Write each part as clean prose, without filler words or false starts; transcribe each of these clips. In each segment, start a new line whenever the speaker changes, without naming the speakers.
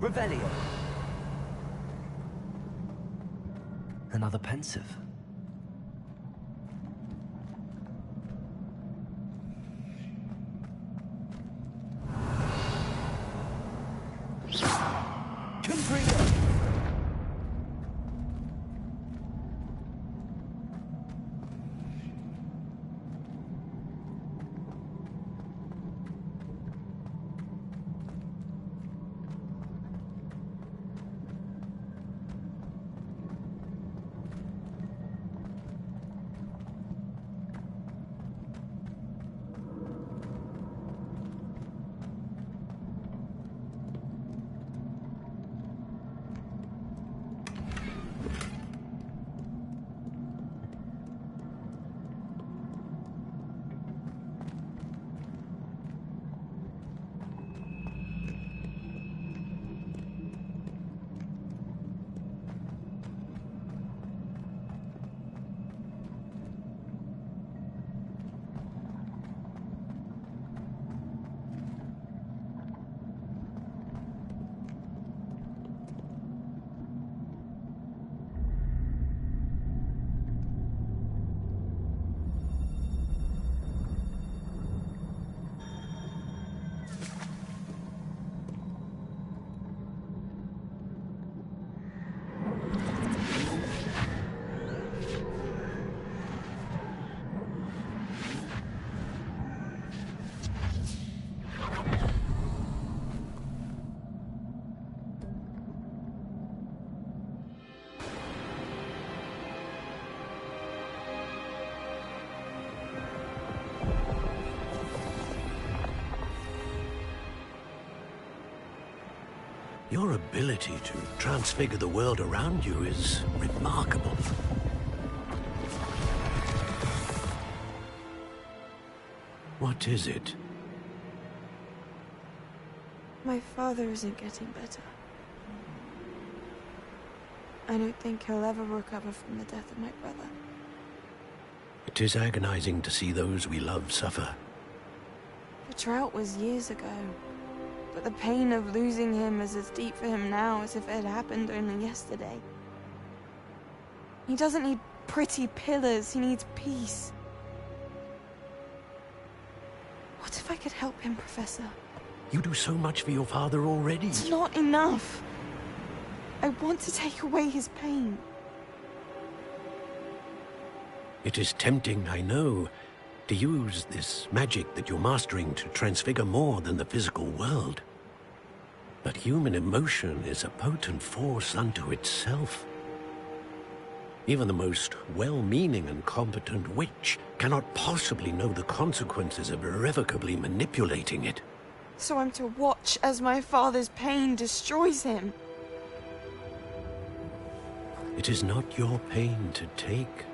Revelio.
Another pensive.
Your ability to transfigure the world around you is remarkable. What is it?
My father isn't getting better. I don't think he'll ever recover from the death of my brother.
It is agonizing to see those we love suffer.
The drought was years ago. But the pain of losing him is as deep for him now as if it had happened only yesterday. He doesn't need pretty pillars, he needs peace. What if I could help him, Professor?
You do so much for your father already.
It's not enough. I want to take away his pain.
It is tempting, I know, to use this magic that you're mastering to transfigure more than the physical world. But human emotion is a potent force unto itself. Even the most well-meaning and competent witch cannot possibly know the consequences of irrevocably manipulating it.
So I'm to watch as my father's pain destroys him.
It is not your pain to take.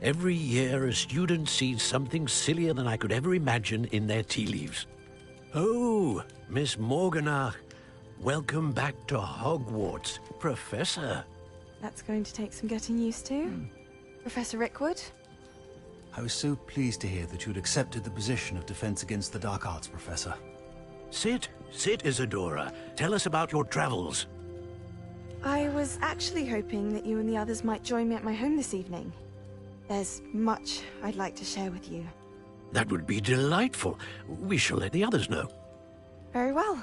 Every year, a student sees something sillier than I could ever imagine in their tea leaves. Oh, Miss Morganach, welcome back to Hogwarts, Professor.
That's going to take some getting used to. Professor Rickwood?
I was so pleased to hear that you'd accepted the position of Defense Against the Dark Arts, Professor.
Sit, Isadora. Tell us about your travels.
I was actually hoping that you and the others might join me at my home this evening. There's much I'd like to share with you.
That would be delightful. We shall let the others know.
Very well.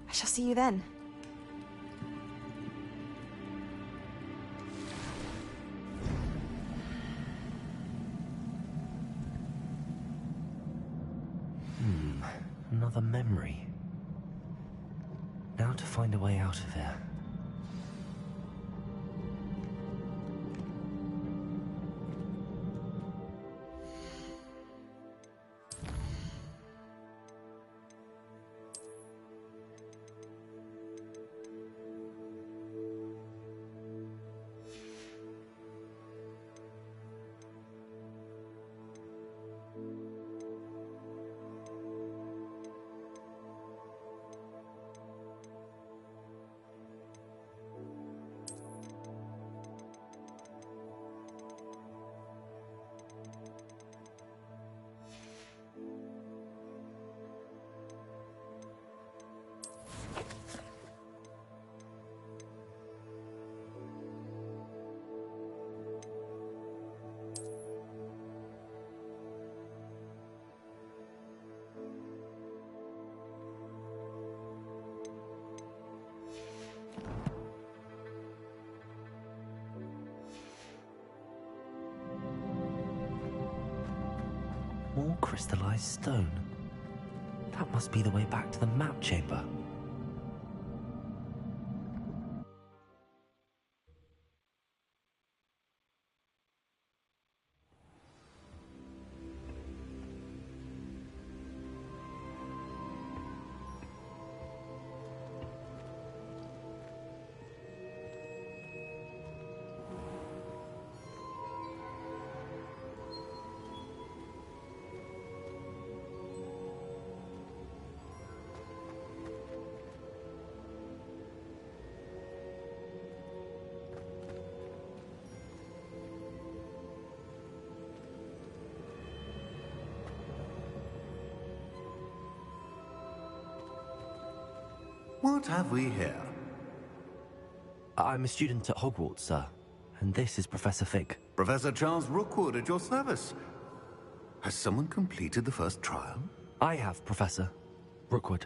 I shall see you then.
Another memory. Now to find a way out of here. More crystallized stone. That must be the way back to the map chamber.
What have we here?
I'm a student at Hogwarts, sir. And this is Professor Fig.
Professor Charles Rookwood at your service. Has someone completed the first trial?
I have, Professor Rookwood.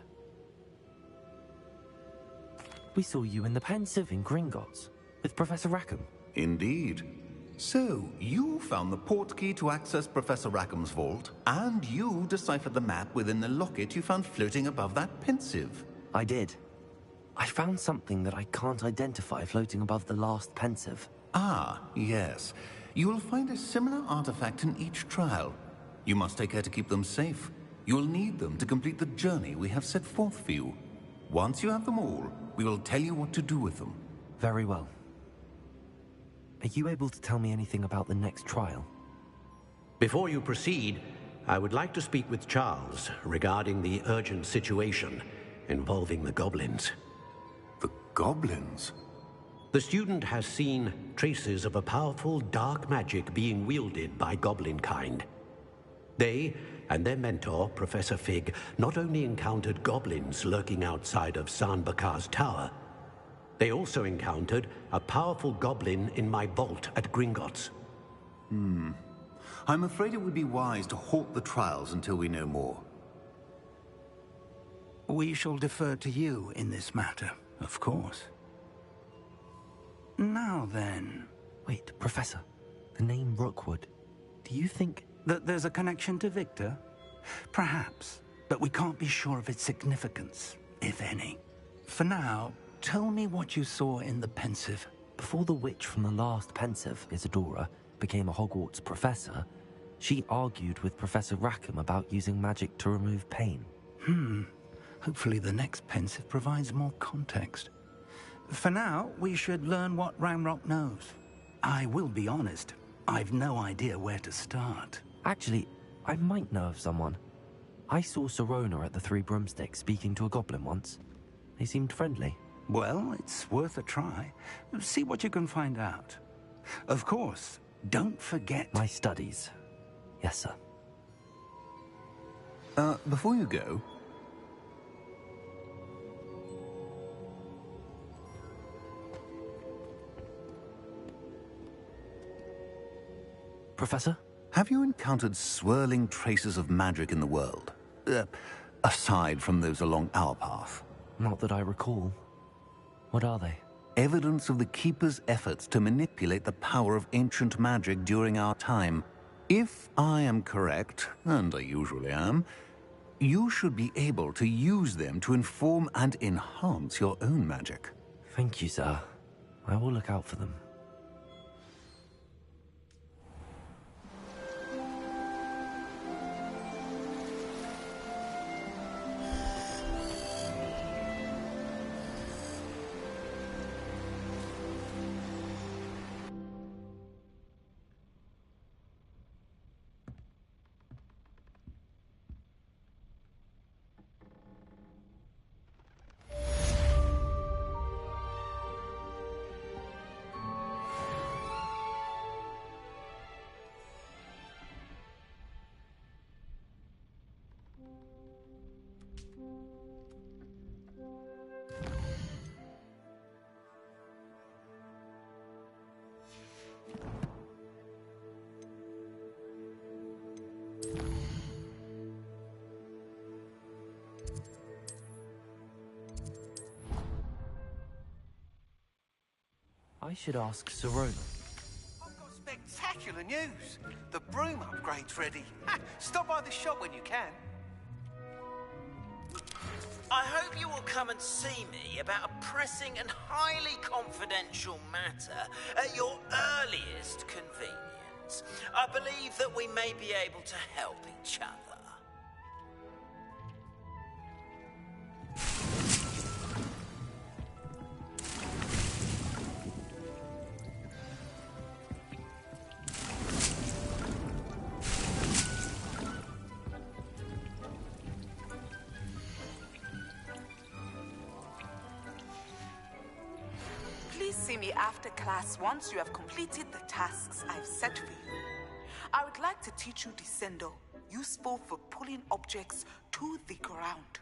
We saw you in the Pensive in Gringotts with Professor Rackham.
Indeed. So, you found the port key to access Professor Rackham's vault, and you deciphered the map within the locket you found floating above that Pensive.
I did. I found something that I can't identify floating above the last Pensive.
Ah, yes. You will find a similar artifact in each trial. You must take care to keep them safe. You will need them to complete the journey we have set forth for you. Once you have them all, we will tell you what to do with them.
Very well. Are you able to tell me anything about the next trial?
Before you proceed, I would like to speak with Charles regarding the urgent situation involving the goblins.
The goblins?
The student has seen traces of a powerful dark magic being wielded by goblin kind. They and their mentor, Professor Fig, not only encountered goblins lurking outside of San Bakar's tower, they also encountered a powerful goblin in my vault at Gringotts.
I'm afraid it would be wise to halt the trials until we know more.
We shall defer to you in this matter, of course. Now then...
Wait, Professor. The name Rookwood. Do you think...
that there's a connection to Victor? Perhaps, but we can't be sure of its significance, if any. For now, tell me what you saw in the Pensive.
Before the witch from the last Pensive, Isadora, became a Hogwarts professor, she argued with Professor Rackham about using magic to remove pain.
Hopefully the next Pensive provides more context. For now, we should learn what Ranrock knows. I will be honest, I've no idea where to start.
Actually, I might know of someone. I saw Sirona at the Three Broomsticks speaking to a goblin once. They seemed friendly.
Well, it's worth a try. See what you can find out. Of course, don't forget...
My studies. Yes, sir.
Before you go...
Professor?
Have you encountered swirling traces of magic in the world? Aside from those along our path?
Not that I recall. What are they?
Evidence of the Keeper's efforts to manipulate the power of ancient magic during our time. If I am correct, and I usually am, you should be able to use them to inform and enhance your own magic.
Thank you, sir. I will look out for them. I should ask Sirona.
I've got
spectacular news! The broom upgrade's ready. Stop by the shop when you can.
I hope you will come and see me about a pressing and highly confidential matter at your earliest convenience. I believe that we may be able to help each other.
Please see me after class once you have completed the tasks I've set for you. I would like to teach you Descendo, useful for pulling objects to the ground.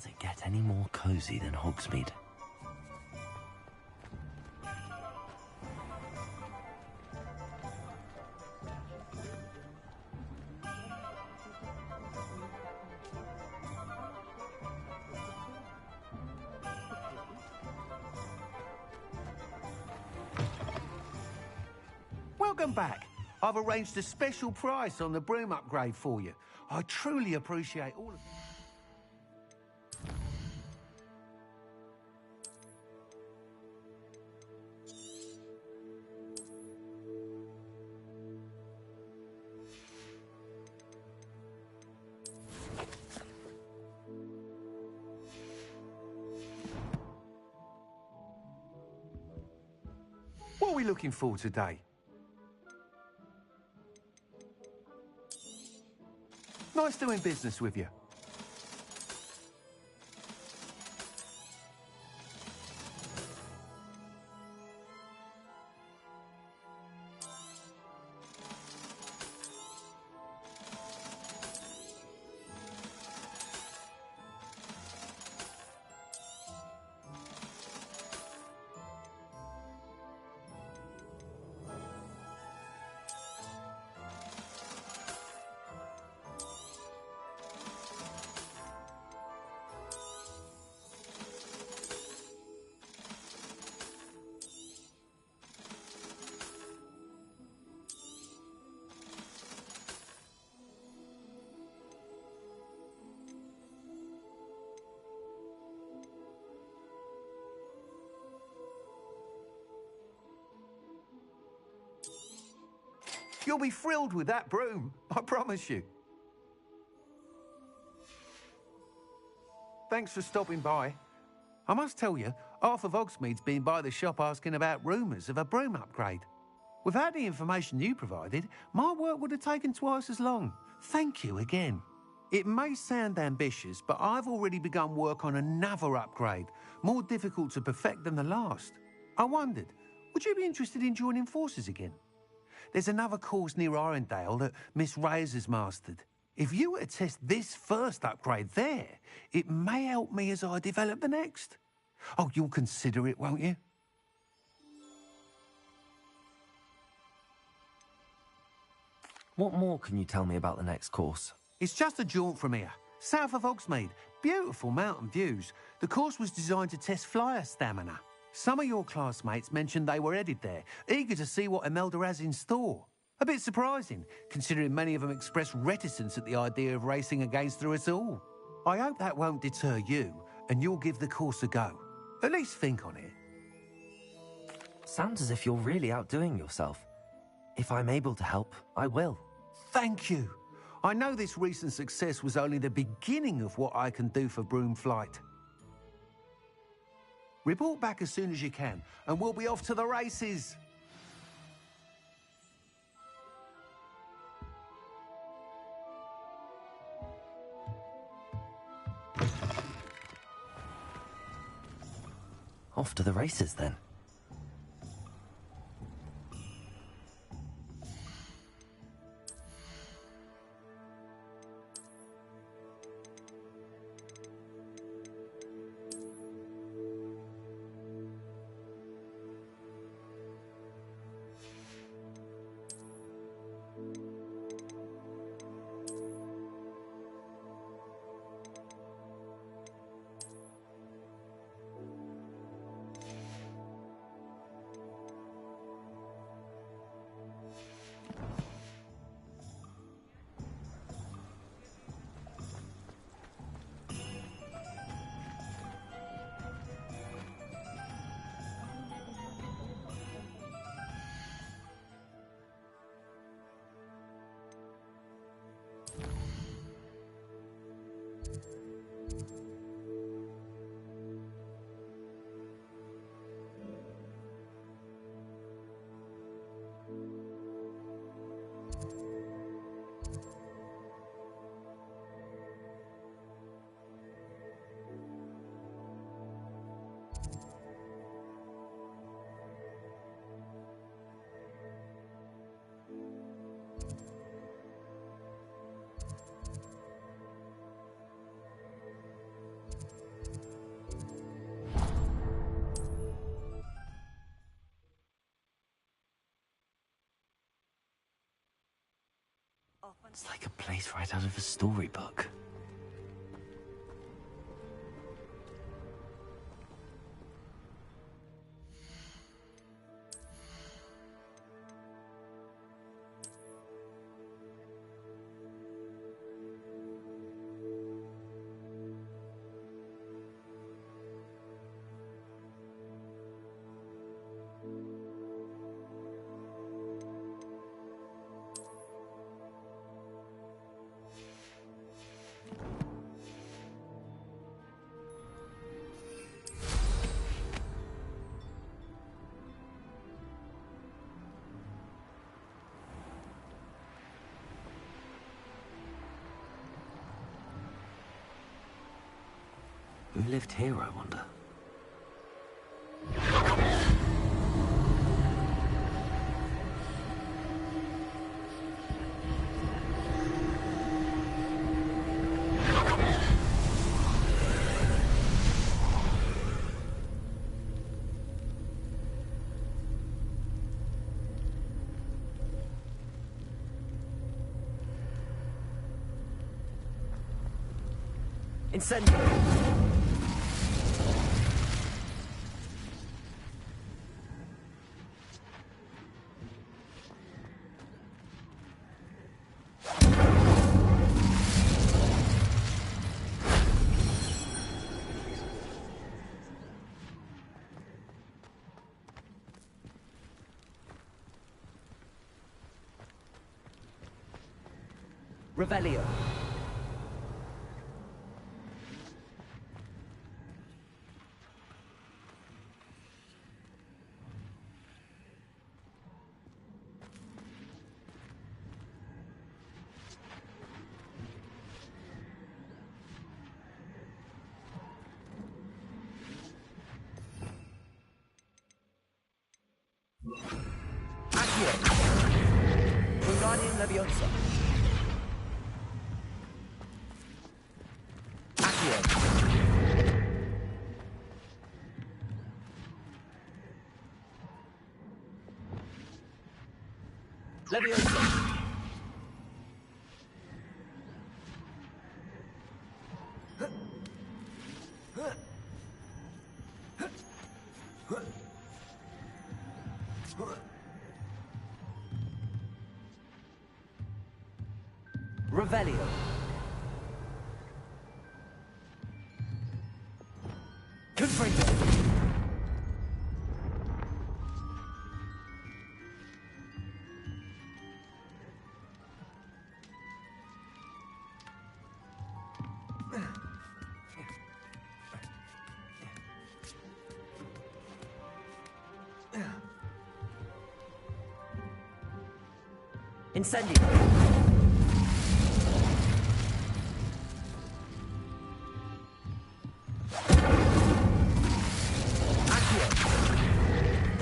Does it get any more cozy than Hogsmeade?
Welcome back. I've arranged a special price on the broom upgrade for you. I truly appreciate all of you. What are we looking for today? Nice doing business with you. You'll be thrilled with that broom, I promise you. Thanks for stopping by. I must tell you, half of Hogsmeade's been by the shop asking about rumours of a broom upgrade. Without the information you provided, my work would have taken twice as long. Thank you again. It may sound ambitious, but I've already begun work on another upgrade, more difficult to perfect than the last. I wondered, would you be interested in joining forces again? There's another course near Arendelle that Miss Reyes has mastered. If you were to test this first upgrade there, it may help me as I develop the next. Oh, you'll consider it, won't you?
What more can you tell me about the next course?
It's just a jaunt from here, south of Hogsmeade. Beautiful mountain views. The course was designed to test flyer stamina. Some of your classmates mentioned they were headed there, eager to see what Imelda has in store. A bit surprising, considering many of them expressed reticence at the idea of racing against her at all. I hope that won't deter you, and you'll give the course a go. At least think on it.
Sounds as if you're really outdoing yourself. If I'm able to help, I will.
Thank you. I know this recent success was only the beginning of what I can do for broom flight. Report back as soon as you can, and we'll be off to the races.
Off to the races, then. It's like a place right out of a storybook. Who lived here, I wonder? Incendio! Revelio. Accio. Wingardium Leviosa. Accio. Leviosa. Revelio. Confringo. Incendio. Accio.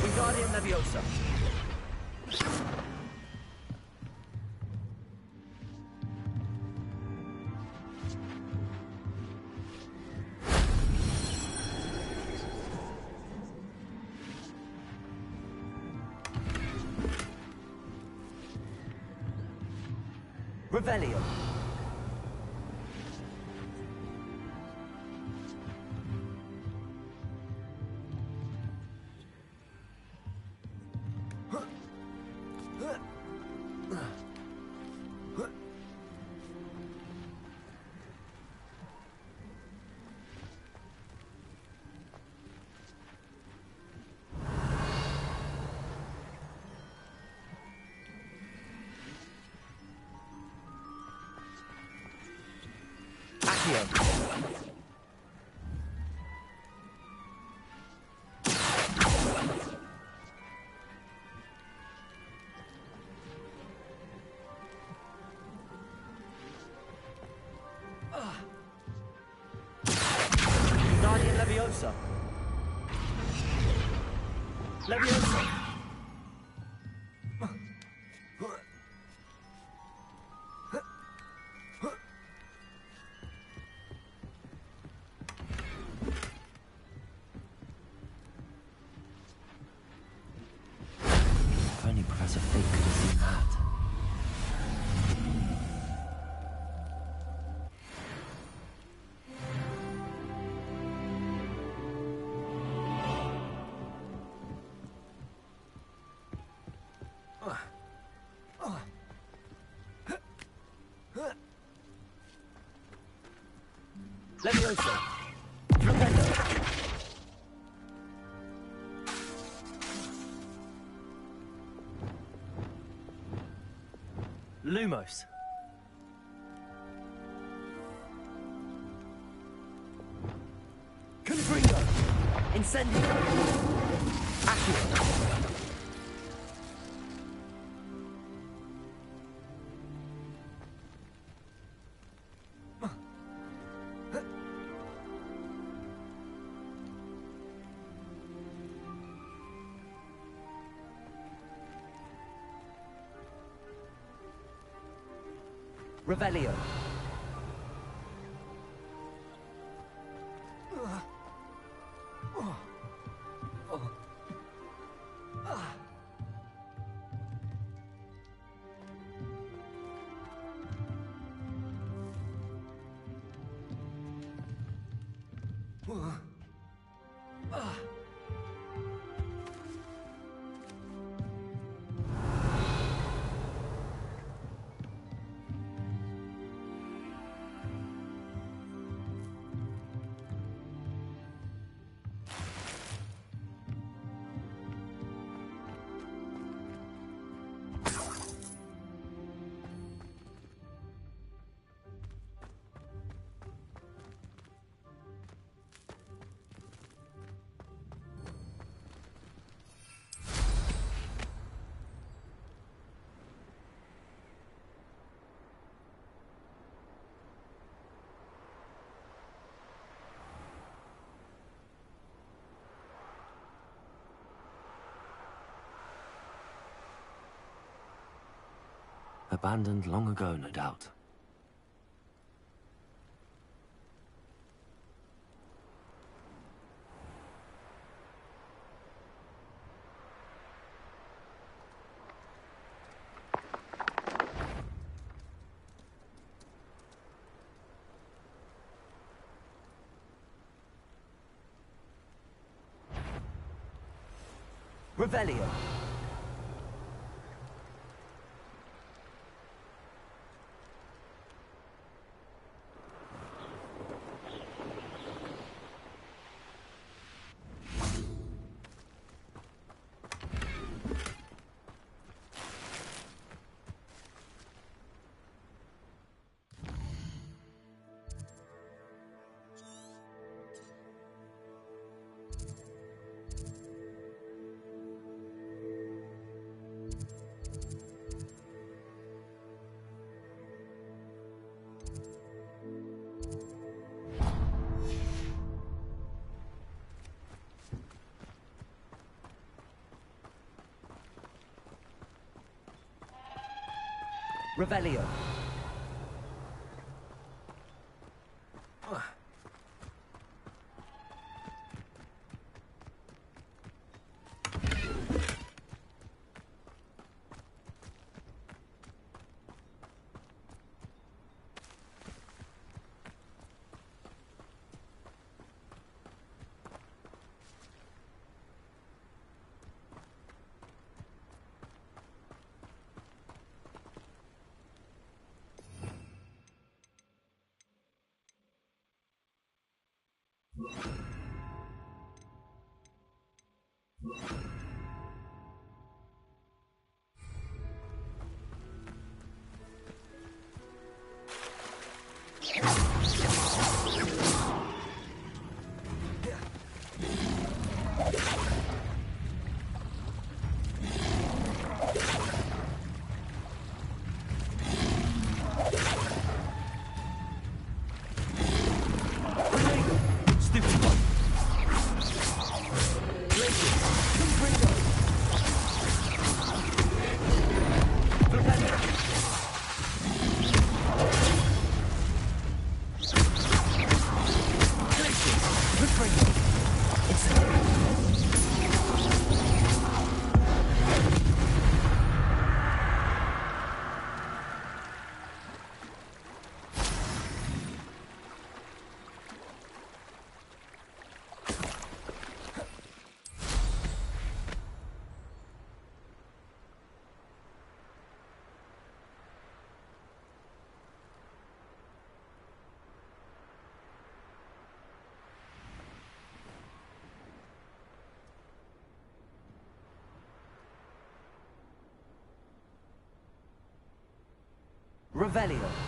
Wingardium Leviosa. Revelio. Wingardium Leviosa. Leviosa. If only Professor Fig could have seen that. Levioso! Flipendo! Lumos! Confringo! Incendio! Accio! Revelio. Abandoned long ago, no doubt. Revelio. Revelio. Revelio.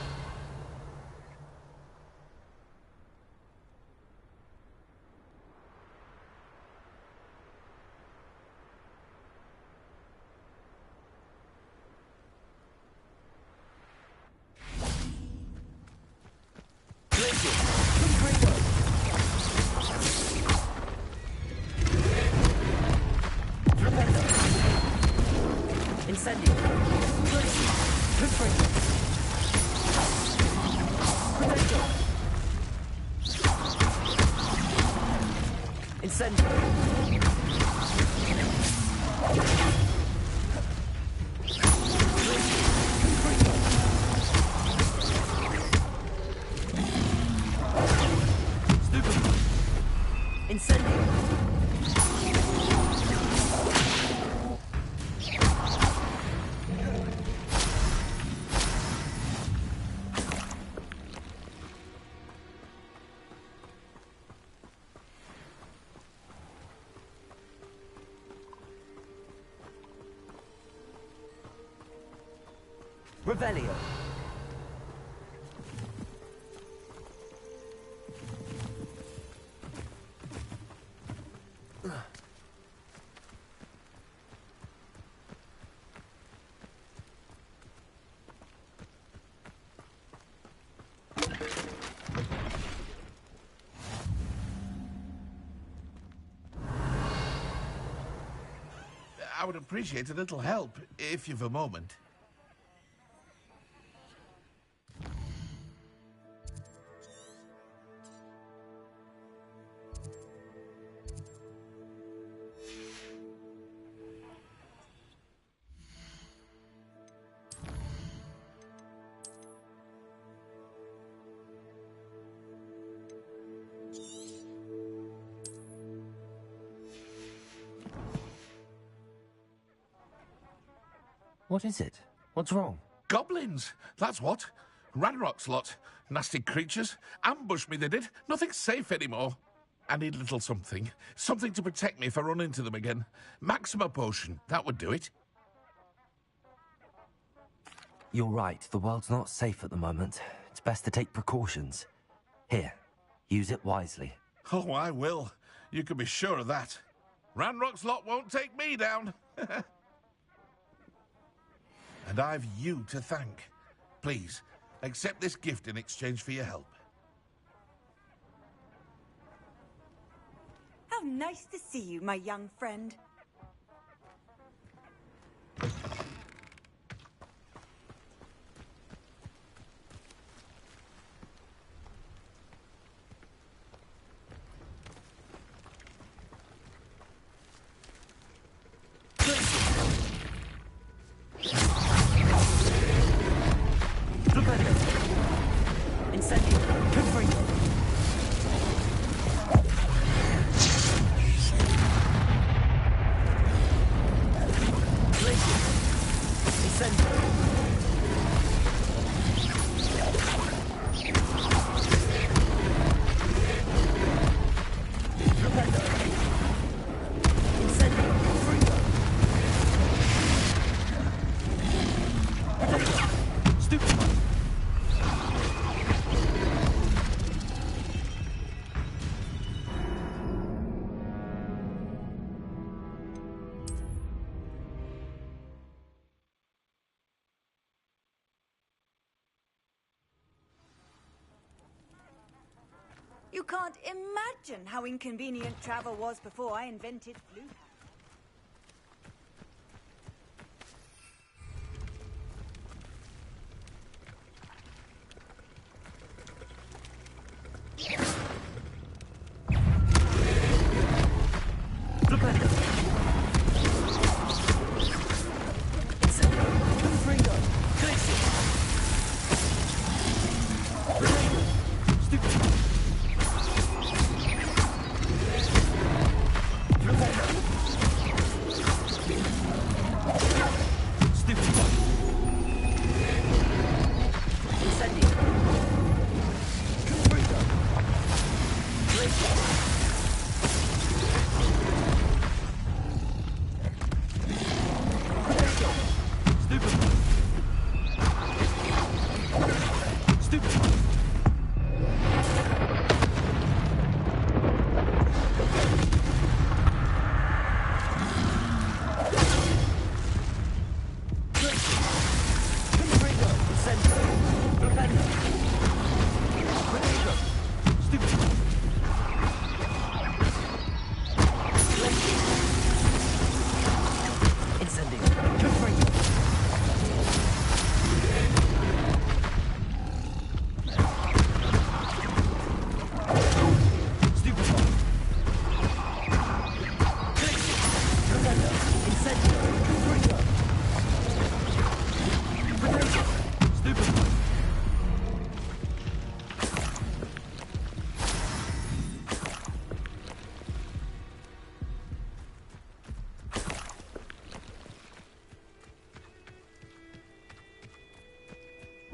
Revelio.
I would appreciate a little help, if you've a moment.
What is it? What's wrong?
Goblins, that's what. Ranrock's lot. Nasty creatures. Ambushed me, they did. Nothing's safe anymore. I need a little something. Something to protect me if I run into them again. Maxima potion, that would do it.
You're right, the world's not safe at the moment. It's best to take precautions. Here, use it wisely.
Oh, I will. You can be sure of that. Ranrock's lot won't take me down. And I've you to thank. Please, accept this gift in exchange for your help.
How nice to see you, my young friend. You can't imagine how inconvenient travel was before I invented flu.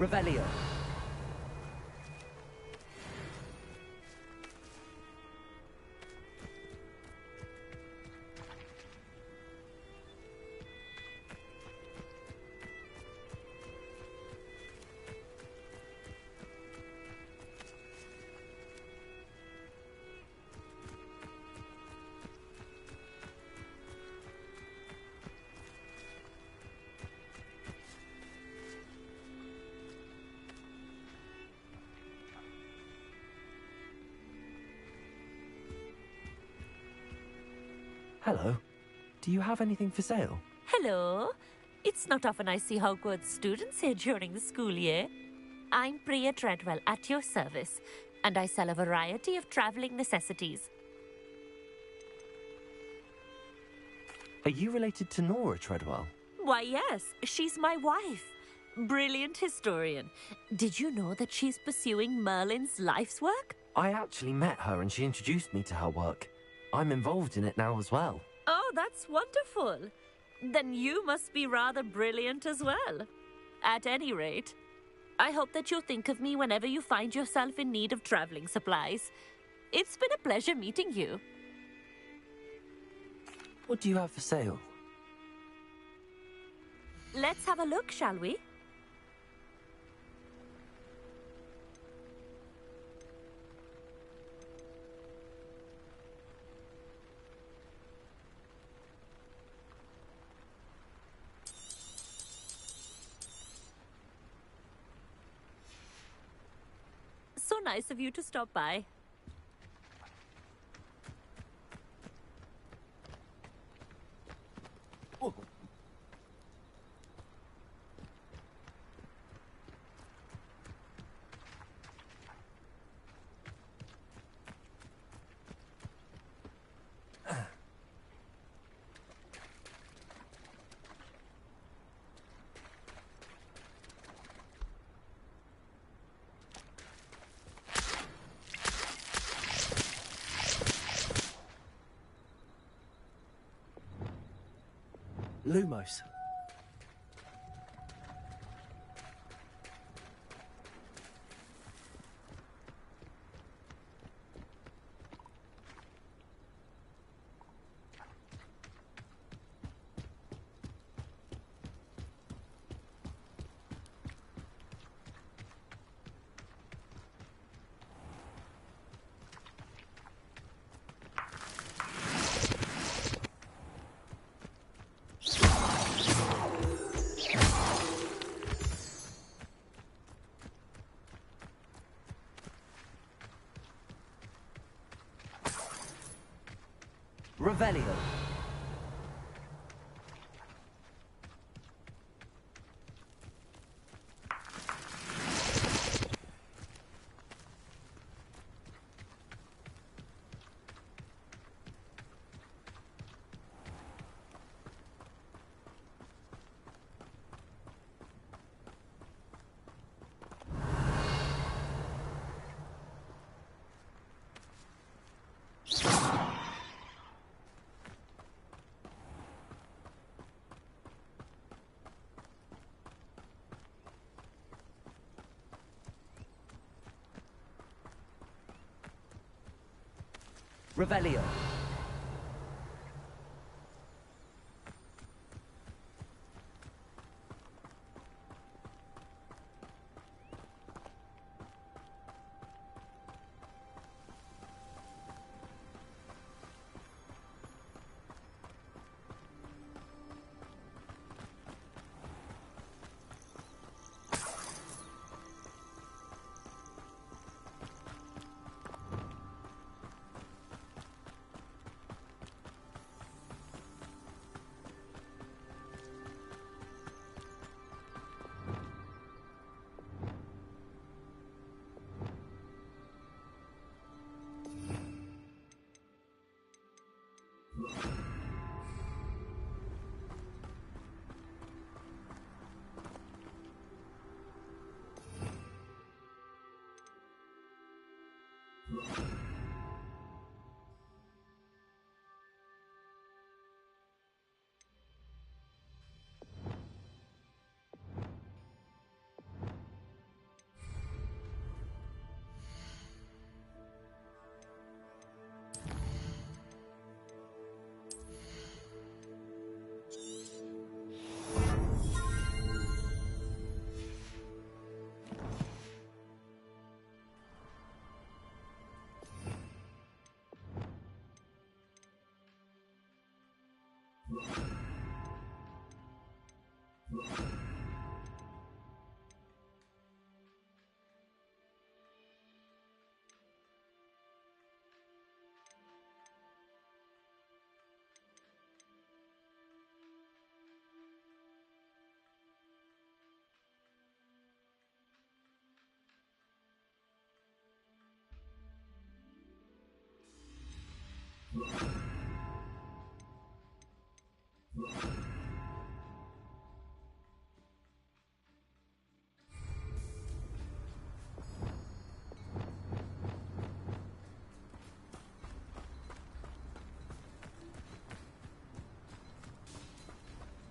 Revelio. Hello. Do you have anything for sale?
Hello. It's not often I see Hogwarts students here during the school year. I'm Priya Treadwell, at your service, and I sell a variety of travelling necessities.
Are you related to Nora Treadwell?
Why, yes, she's my wife. Brilliant historian. Did you know that she's pursuing Merlin's life's work?
I actually met her and she introduced me to her work. I'm involved in it now as well.
Oh, that's wonderful. Then you must be rather brilliant as well. At any rate, I hope that you'll think of me whenever you find yourself in need of travelling supplies. It's been a pleasure meeting you.
What do you have for sale?
Let's have a look, shall we? So nice of you to stop by.
Lumos. Revelio. Revelio.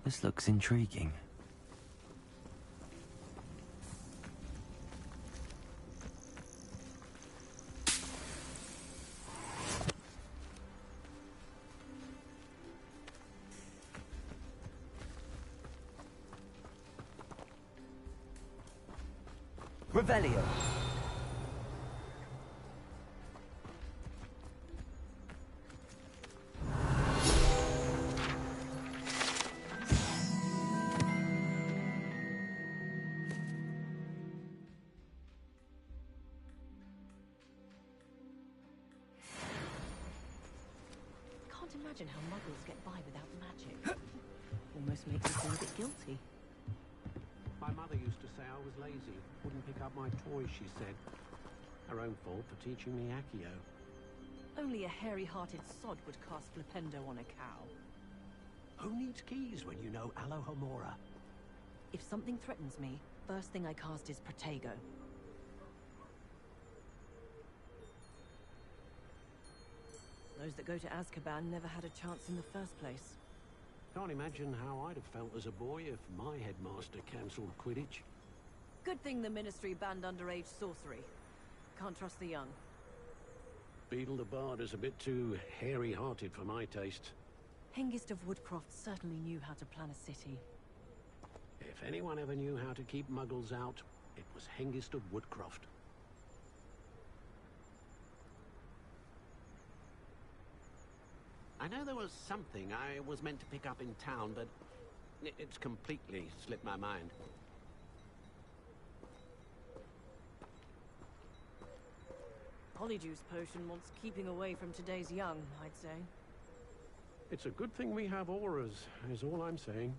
This looks intriguing. Revelio.
Can't imagine how muggles get by without magic. Almost makes me feel a bit guilty.
My mother used to say I was lazy, wouldn't pick up my toys, she said. Her own fault for teaching me Accio.
Only a hairy-hearted sod would cast Flipendo on a cow.
Who needs keys when you know Alohomora?
If something threatens me, first thing I cast is Protego. Those that go to Azkaban never had a chance in the first place.
Can't imagine how I'd have felt as a boy if my headmaster cancelled Quidditch.
Good thing the Ministry banned underage sorcery. Can't trust the young.
Beedle the Bard is a bit too hairy-hearted for my taste.
Hengist of Woodcroft certainly knew how to plan a city.
If anyone ever knew how to keep muggles out, it was Hengist of Woodcroft. I know there was something I was meant to pick up in town, but it's completely slipped my mind.
Polyjuice potion wants keeping away from today's young, I'd say.
It's a good thing we have auras, is all I'm saying.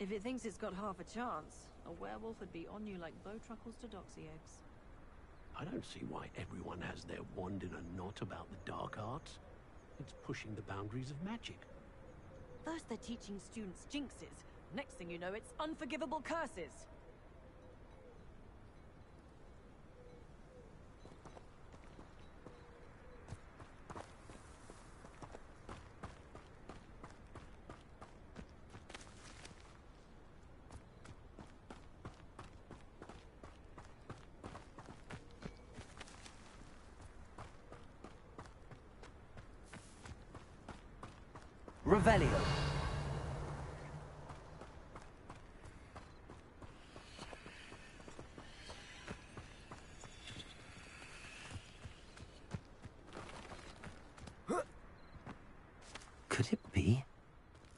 If it thinks it's got half a chance, a werewolf would be on you like bowtruckles to doxy eggs.
I don't see why everyone has their wand in a knot about the dark arts. It's pushing the boundaries of magic.
First they're teaching students jinxes. Next thing you know, it's unforgivable curses.
Revelio. Could it be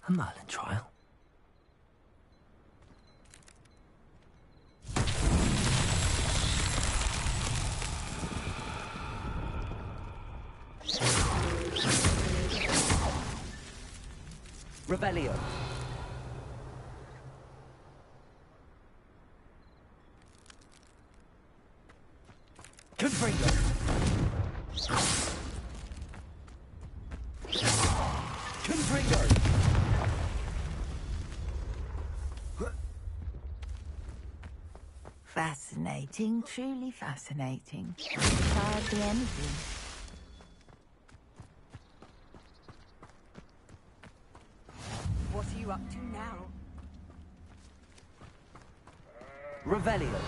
a Merlin trial? Revelio. Confringo. Confringo.
Fascinating, truly fascinating. Hardly anything.
What are you up to now?
Revelio.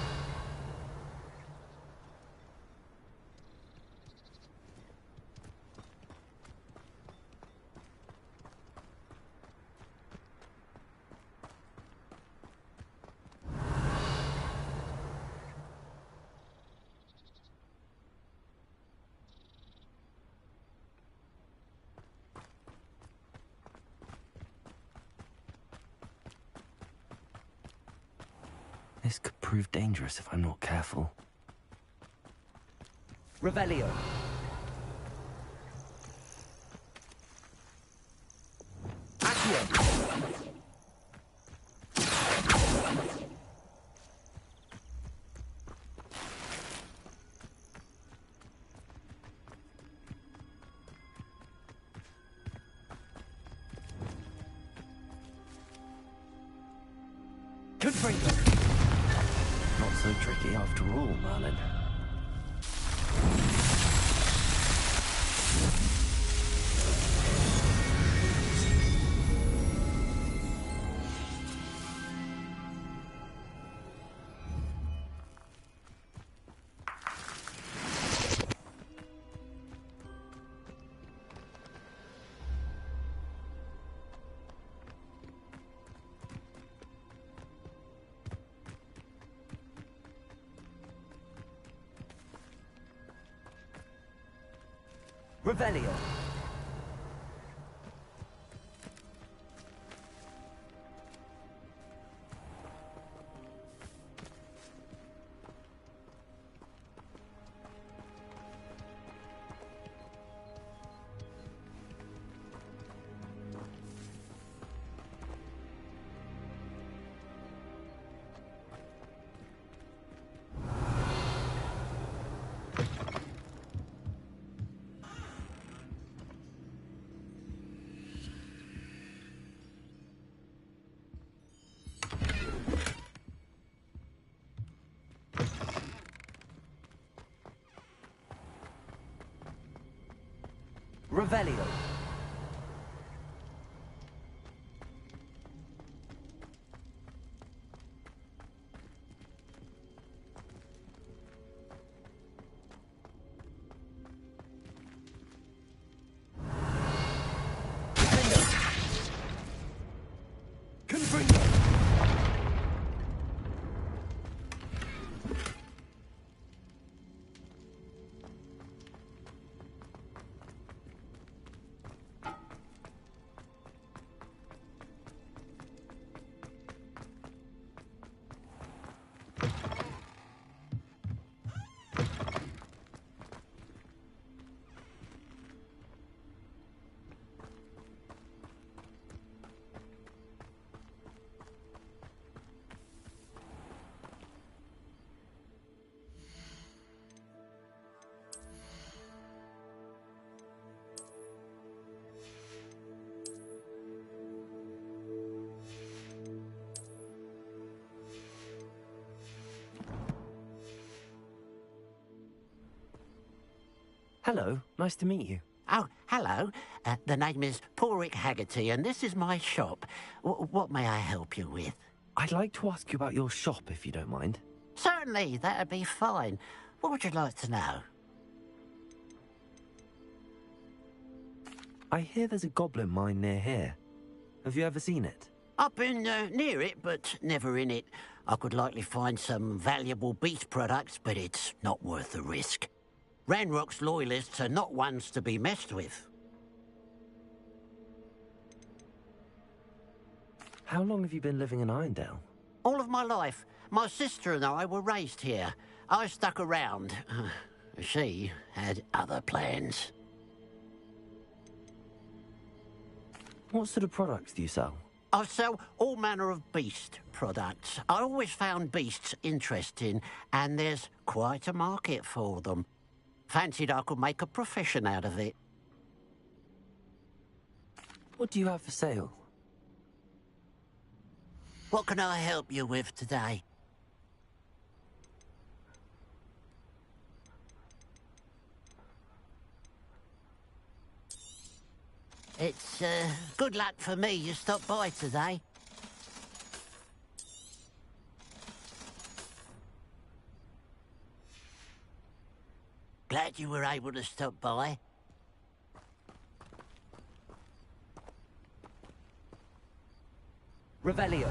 This could prove dangerous if I'm not careful.
Revelio. Accio. Confringo.
Not so tricky after all, Merlin.
Revelio. Revelio. Confringo.
Hello, nice to meet you.
Oh, hello. The name is Porrick Haggerty, and this is my shop. What may I help you with?
I'd like to ask you about your shop, if you don't mind.
Certainly, that'd be fine. What would you like to know?
I hear there's a goblin mine near here. Have you ever seen it?
I've been near it, but never in it. I could likely find some valuable beast products, but it's not worth the risk. Ranrock's loyalists are not ones to be messed with.
How long have you been living in Irondale?
All of my life. My sister and I were raised here. I stuck around. She had other plans.
What sort of products do you sell?
I sell all manner of beast products. I always found beasts interesting, and there's quite a market for them. Fancied I could make a profession out of it.
What do you have for sale?
What can I help you with today? It's good luck for me you stopped by today. Glad you were able to stop by.
Revelio.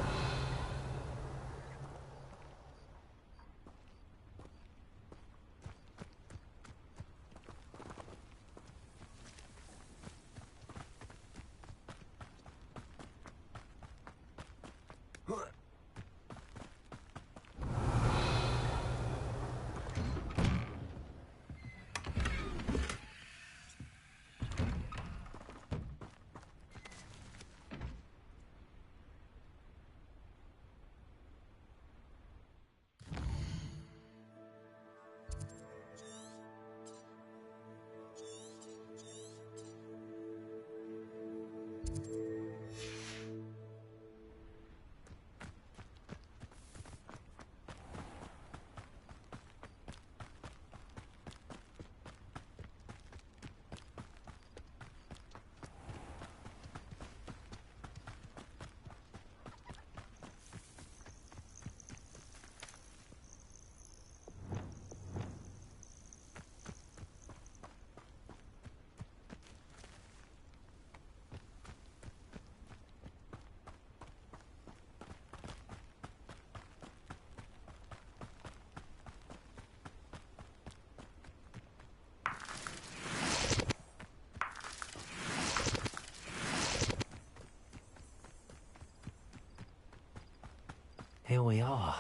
Here we are.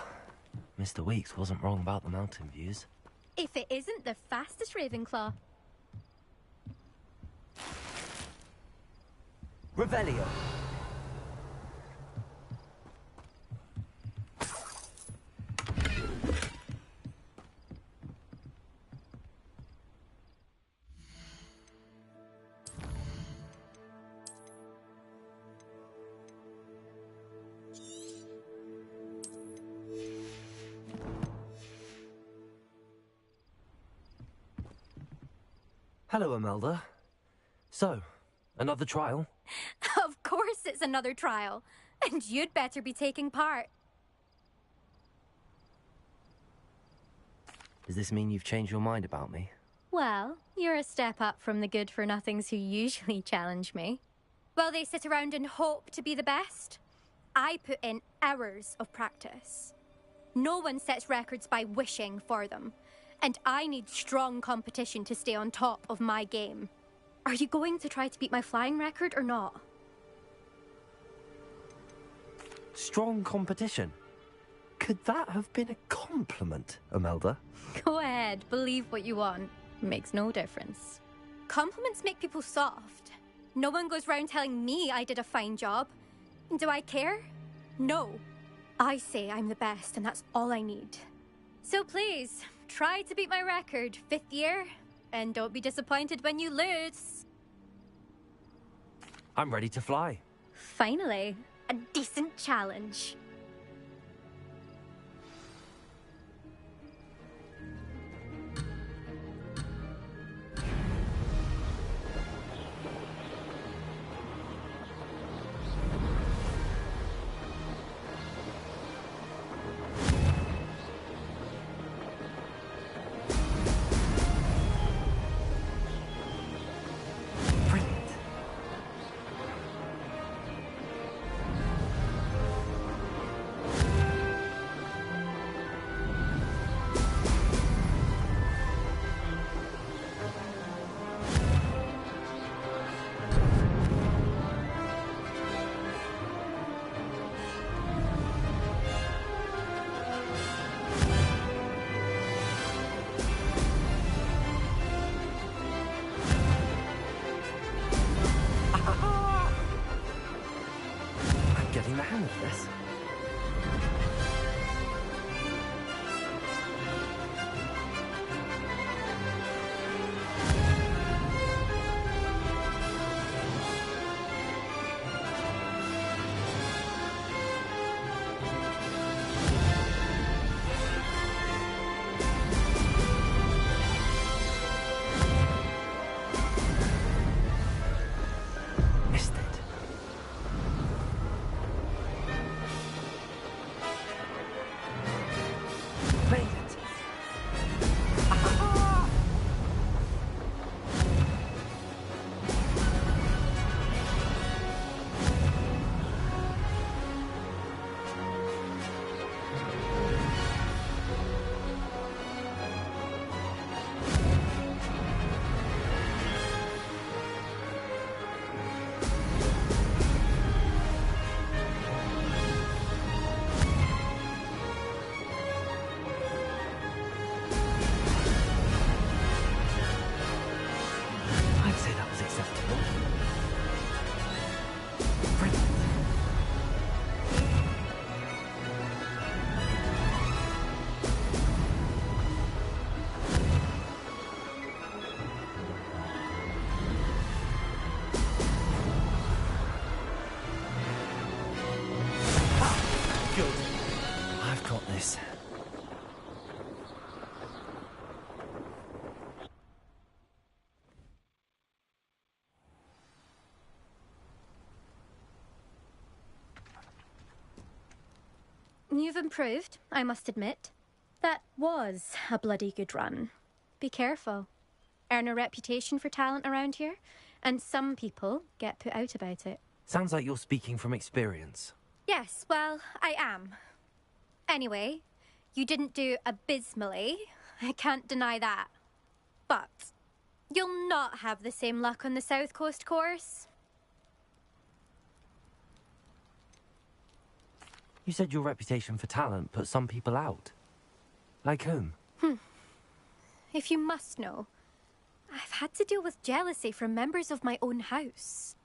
Mr. Weeks wasn't wrong about the mountain views.
If it isn't the fastest Ravenclaw.
Revelio.
Hello, Imelda. So, another trial?
Of course it's another trial. And you'd better be taking part.
Does this mean you've changed your mind about me?
Well, you're a step up from the good-for-nothings who usually challenge me. While they sit around and hope to be the best, I put in hours of practice. No one sets records by wishing for them. And I need strong competition to stay on top of my game. Are you going to try to beat my flying record or not?
Strong competition? Could that have been a compliment, Imelda?
Go ahead, believe what you want. Makes no difference. Compliments make people soft. No one goes round telling me I did a fine job. Do I care? No. I say I'm the best and that's all I need. So please, try to beat my record, 5th year, and don't be disappointed when you lose.
I'm ready to fly.
Finally, a decent challenge.
Getting the hang of this. Missed it. Made it. I'd say that was acceptable. Brilliant. Good. I've got this.
You've improved, I must admit. That was a bloody good run. Be careful. Earn a reputation for talent around here, and some people get put out about it.
Sounds like you're speaking from experience.
Yes, well, I am. Anyway, you didn't do abysmally. I can't deny that. But you'll not have the same luck on the South Coast course.
You said your reputation for talent put some people out. Like whom?
If you must know, I've had to deal with jealousy from members of my own house.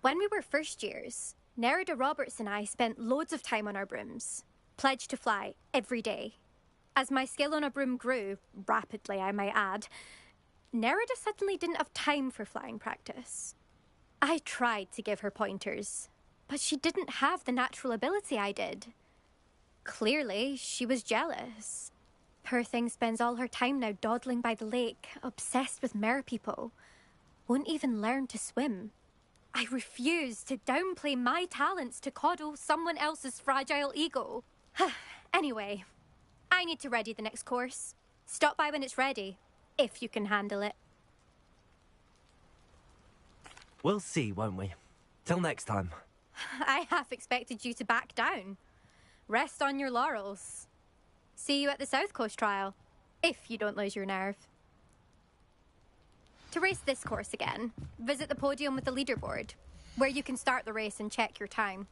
When we were first years, Nerida Roberts and I spent loads of time on our brooms, pledged to fly every day. As my skill on a broom grew, rapidly I might add, Nerida suddenly didn't have time for flying practice. I tried to give her pointers, but she didn't have the natural ability I did. Clearly, she was jealous. Poor thing spends all her time now dawdling by the lake, obsessed with merpeople. Won't even learn to swim. I refuse to downplay my talents to coddle someone else's fragile ego. Anyway, I need to ready the next course. Stop by when it's ready, if you can handle it.
We'll see, won't we? Till next time.
I half expected you to back down. Rest on your laurels. See you at the South Coast trial, if you don't lose your nerve. To race this course again, visit the podium with the leaderboard, where you can start the race and check your time.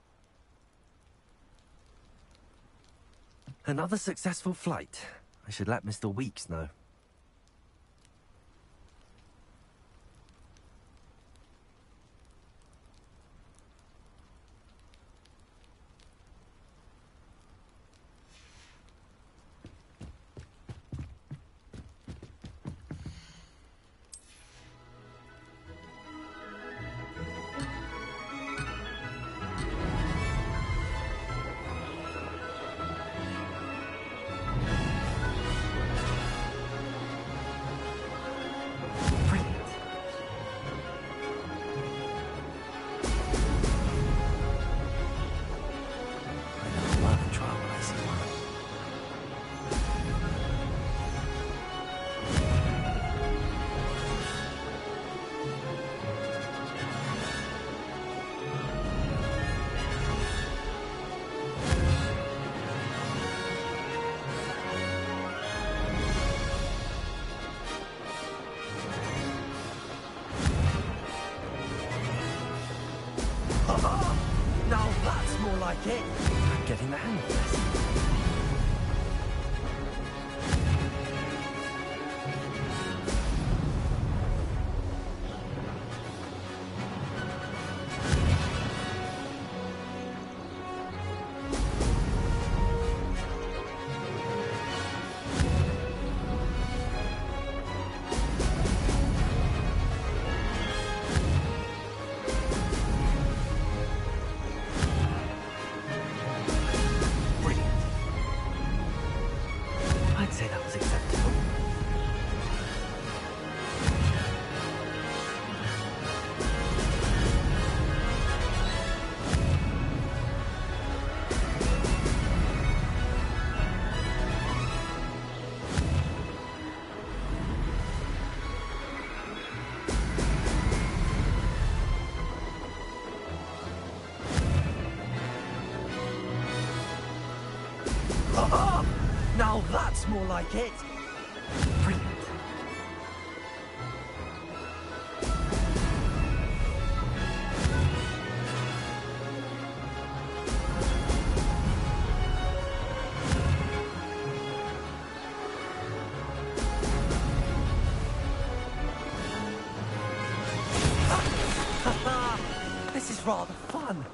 Another successful flight. I should let Mr. Weeks know.
Now that's more like it.
I'm getting the hang of this. I'd say that was acceptable.
Now that's more like it.
Brilliant.
This is rather fun.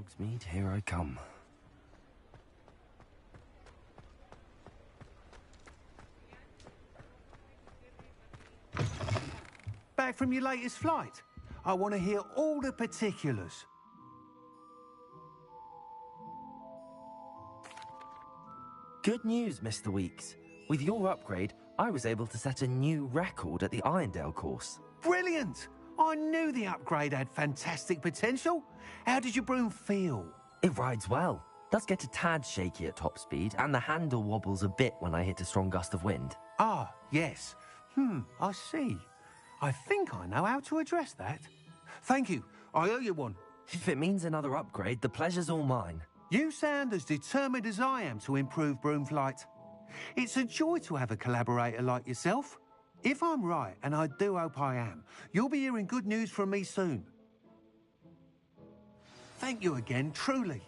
Hogsmeade, here I come.
Back from your latest flight? I want to hear all the particulars.
Good news, Mr. Weeks. With your upgrade, I was able to set a new record at the Irondale course.
Brilliant! I knew the upgrade had fantastic potential. How did your broom feel?
It rides well. Does get a tad shaky at top speed, and the handle wobbles a bit when I hit a strong gust of wind.
Ah, yes. I see. I think I know how to address that. Thank you. I owe you one.
If it means another upgrade, the pleasure's all mine.
You sound as determined as I am to improve broom flight. It's a joy to have a collaborator like yourself. If I'm right, and I do hope I am, you'll be hearing good news from me soon. Thank you again, truly.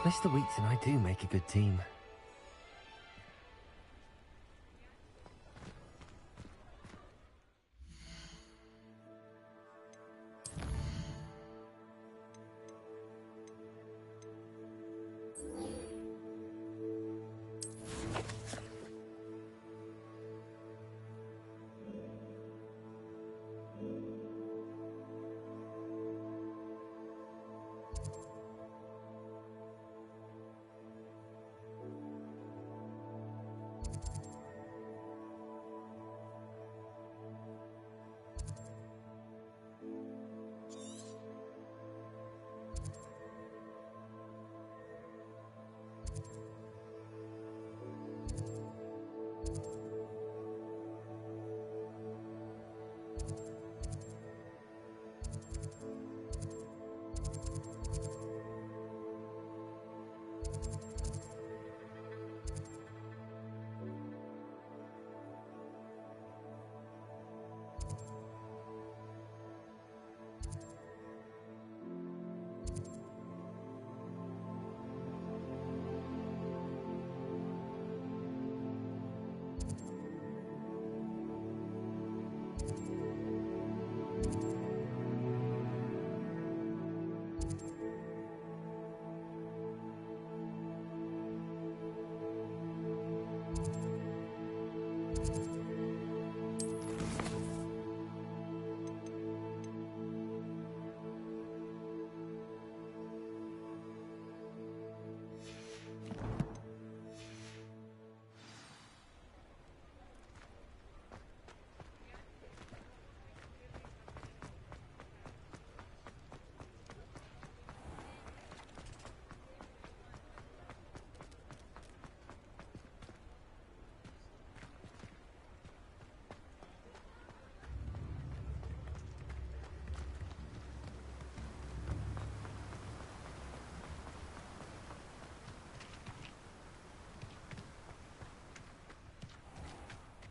Mr. Weeks and I do make a good team.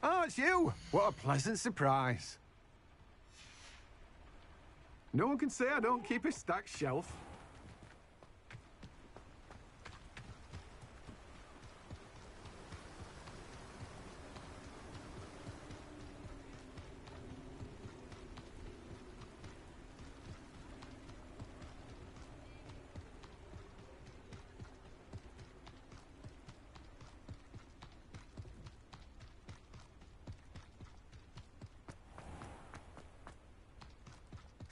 Oh, it's you! What a pleasant surprise. No one can say I don't keep a stacked shelf.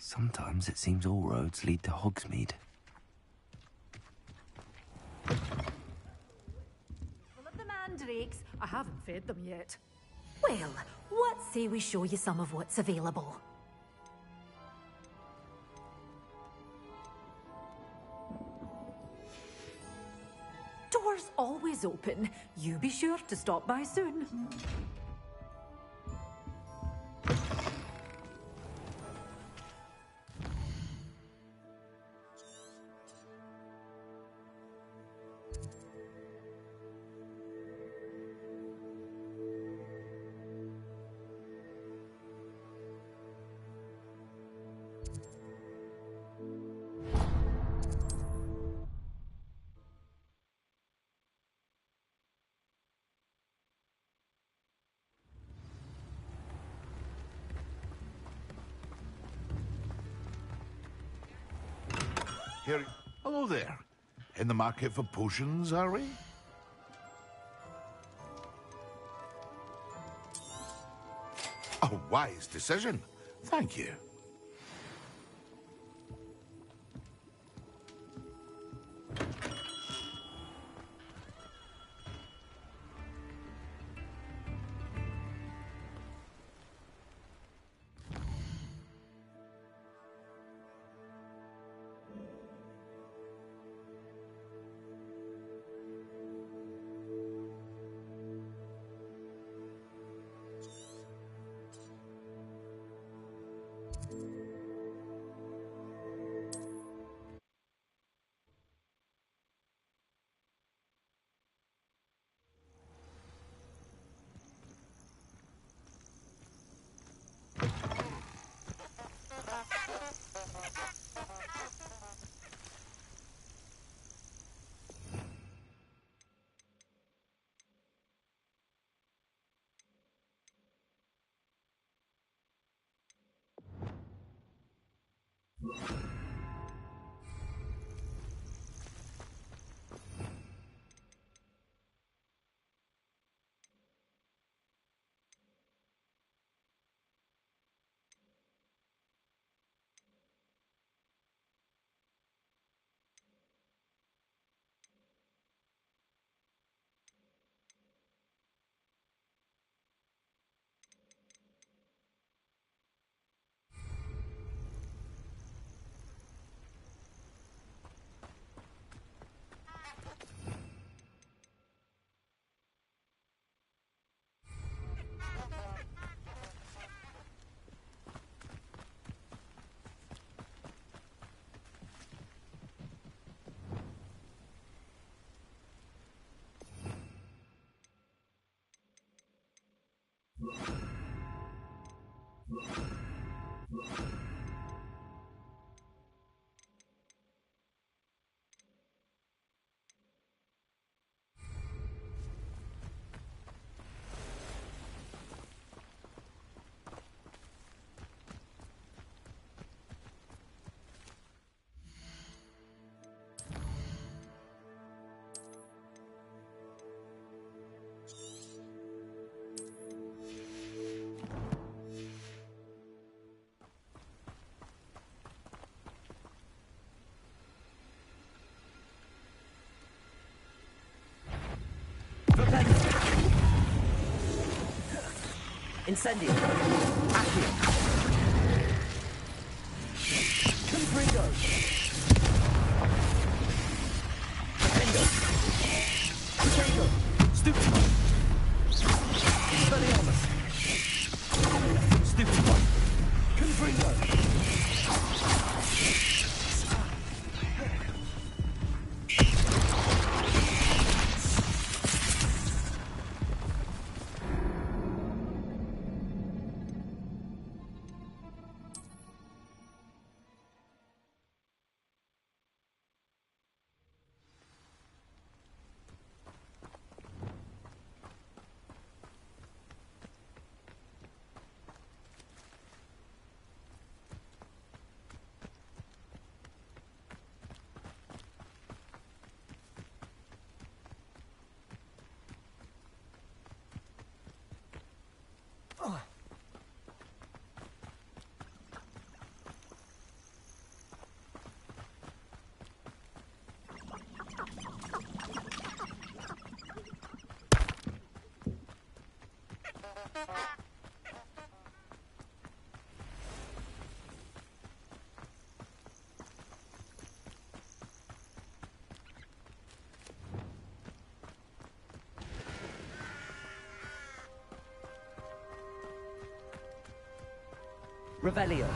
Sometimes it seems all roads lead to Hogsmeade.
Full of the mandrakes. I haven't fed them yet.
Well, what say we show you some of what's available?
Doors always open. You be sure to stop by soon.
Here. Hello there. In the market for potions, are we? A wise decision. Thank you.
Incendio. Accio. Confringo. Defendo. Confringo. Stupefy. Expelliarmus. Stupefy. Confringo. Revelio.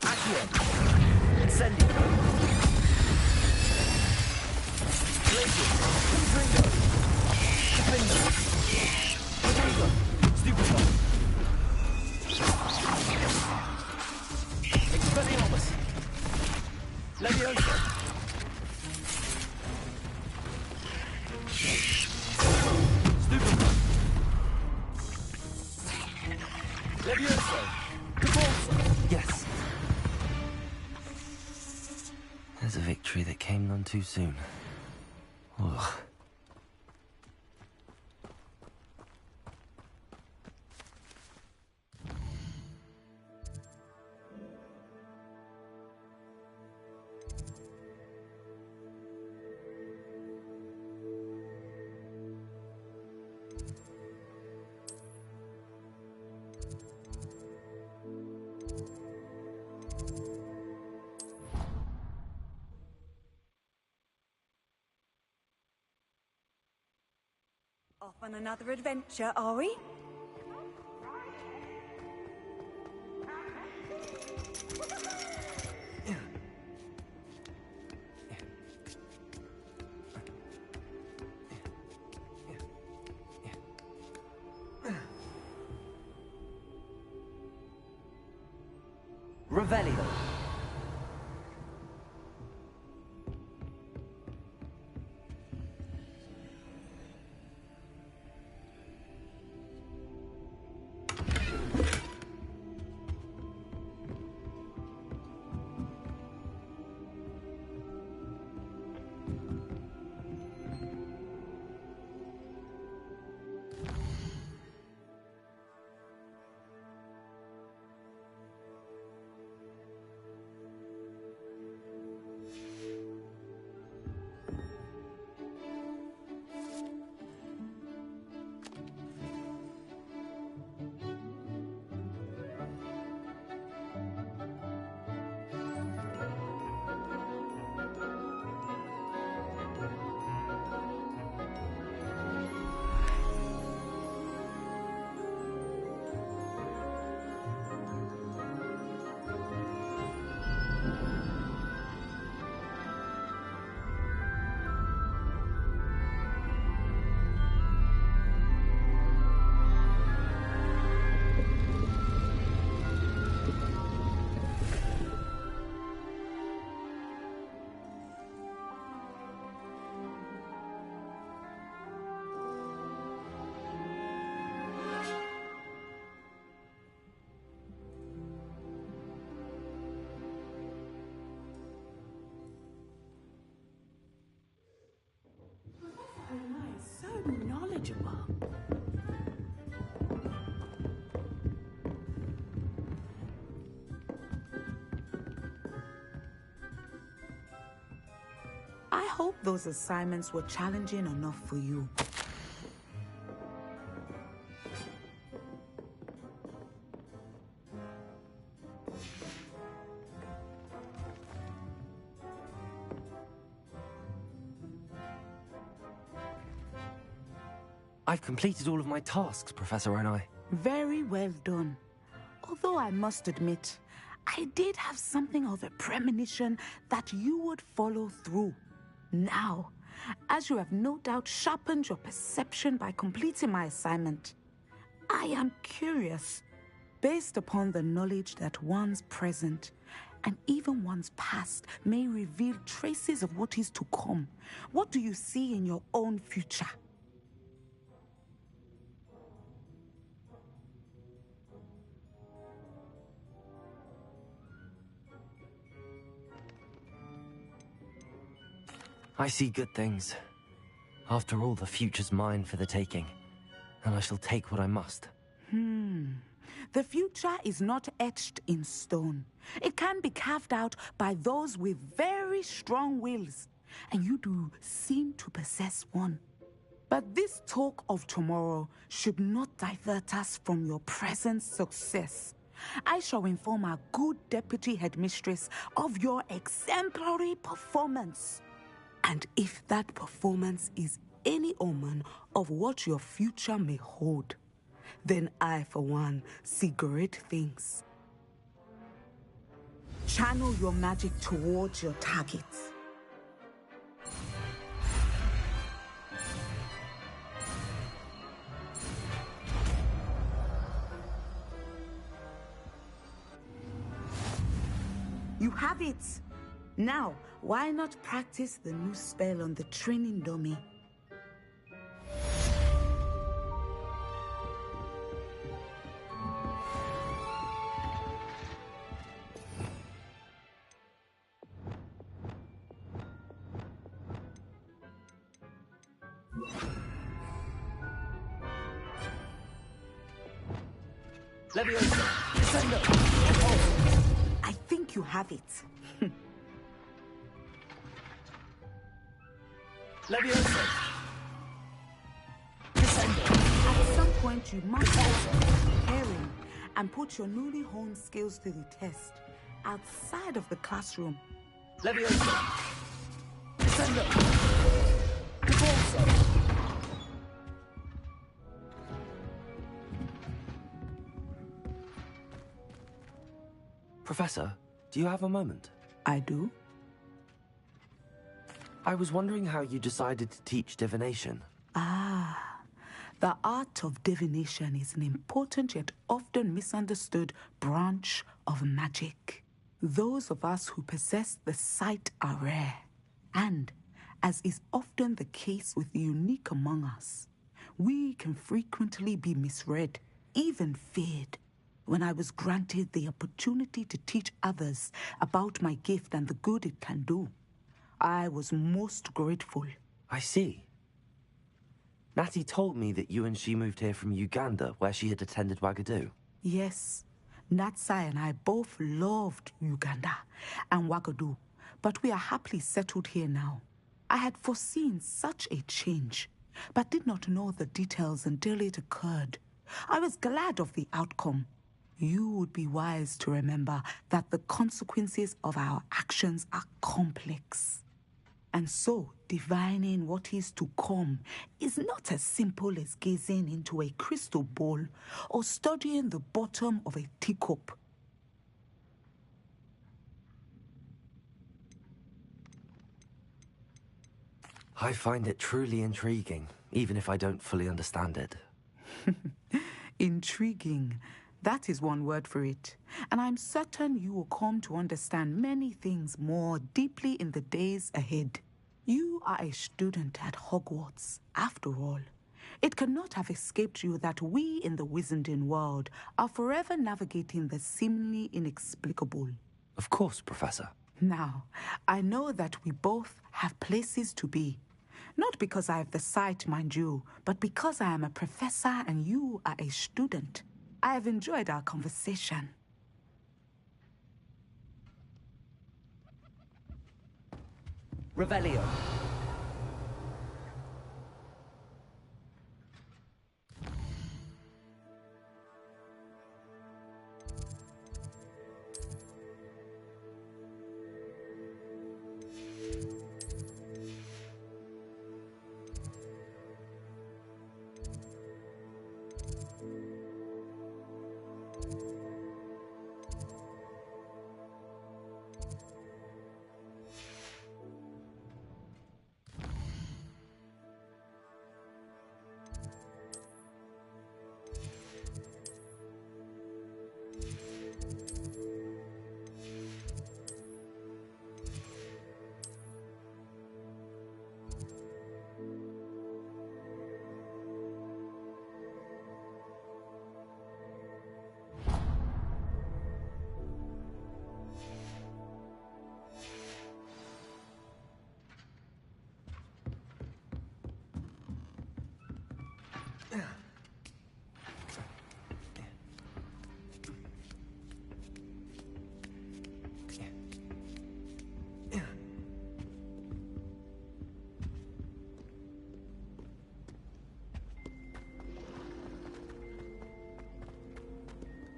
Accio. Incendio. Glacier. Confringo. Defendo. Confringo. Stupefy. Expelliarmus. Leviosa! Stupefy! Leviosa! Convulsa!
Yes. There's a victory that came none too soon. Ugh.
Off on another adventure, are we?
Revelio.
So knowledgeable. I hope those assignments were challenging enough for you.
I've completed all of my tasks, Professor Onai.
Very well done. Although I must admit, I did have something of a premonition that you would follow through. Now, as you have no doubt sharpened your perception by completing my assignment, I am curious, based upon the knowledge that one's present and even one's past may reveal traces of what is to come. What do you see in your own future?
I see good things. After all, the future's mine for the taking, and I shall take what I must.
The future is not etched in stone. It can be carved out by those with very strong wills, and you do seem to possess one. But this talk of tomorrow should not divert us from your present success. I shall inform our good deputy headmistress of your exemplary performance. And if that performance is any omen of what your future may hold, then I, for one, see great things. Channel your magic towards your targets. You have it. Now, why not practice the new spell on the training dummy?
Leviosa! Descendo!
I think you have it.
Leviosa!
At some point, you must also preparing and put your newly honed skills to the test outside of the classroom.
Leviosa! Descendo! Convulso!
Professor, do you have a moment?
I do.
I was wondering how you decided to teach divination.
The art of divination is an important yet often misunderstood branch of magic. Those of us who possess the sight are rare, and, as is often the case with the unique among us, we can frequently be misread, even feared. When I was granted the opportunity to teach others about my gift and the good it can do, I was most grateful.
I see. Natty told me that you and she moved here from Uganda, where she had attended Wagadu.
Yes, Natsai and I both loved Uganda and Wagadu, but we are happily settled here now. I had foreseen such a change, but did not know the details until it occurred. I was glad of the outcome. You would be wise to remember that the consequences of our actions are complex. And so, divining what is to come is not as simple as gazing into a crystal ball or studying the bottom of a teacup.
I find it truly intriguing, even if I don't fully understand it.
Intriguing. That is one word for it. And I'm certain you will come to understand many things more deeply in the days ahead. You are a student at Hogwarts, after all. It cannot have escaped you that we in the Wizarding world are forever navigating the seemingly inexplicable.
Of course, Professor.
Now, I know that we both have places to be. Not because I have the sight, mind you, but because I am a professor and you are a student. I have enjoyed our conversation.
Revelio.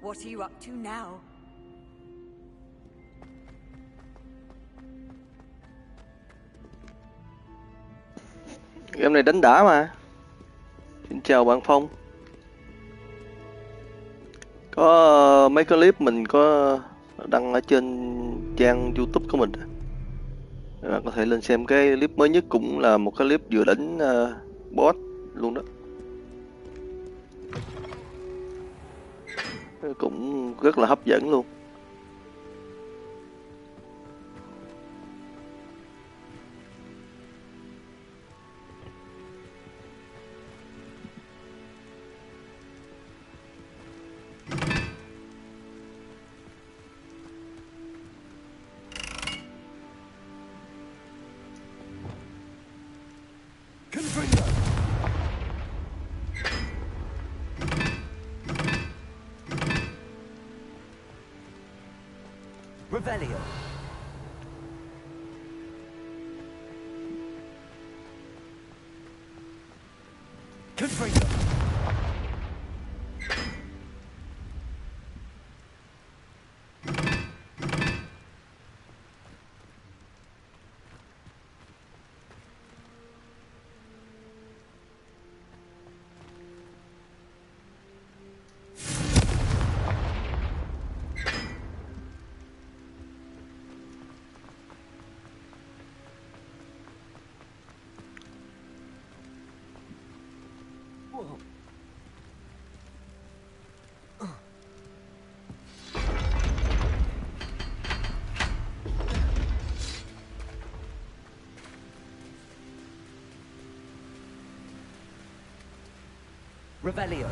What are you up to now?
Game này đánh đã mà. Xin chào bạn Phong. Có mấy cái clip mình có đăng ở trên trang YouTube của mình. Bạn có thể lên xem cái clip mới nhất, cũng là một cái clip vừa đánh boss luôn đó. Cũng rất là hấp dẫn luôn.
Revelio. Confringo. Whoa. Revelio.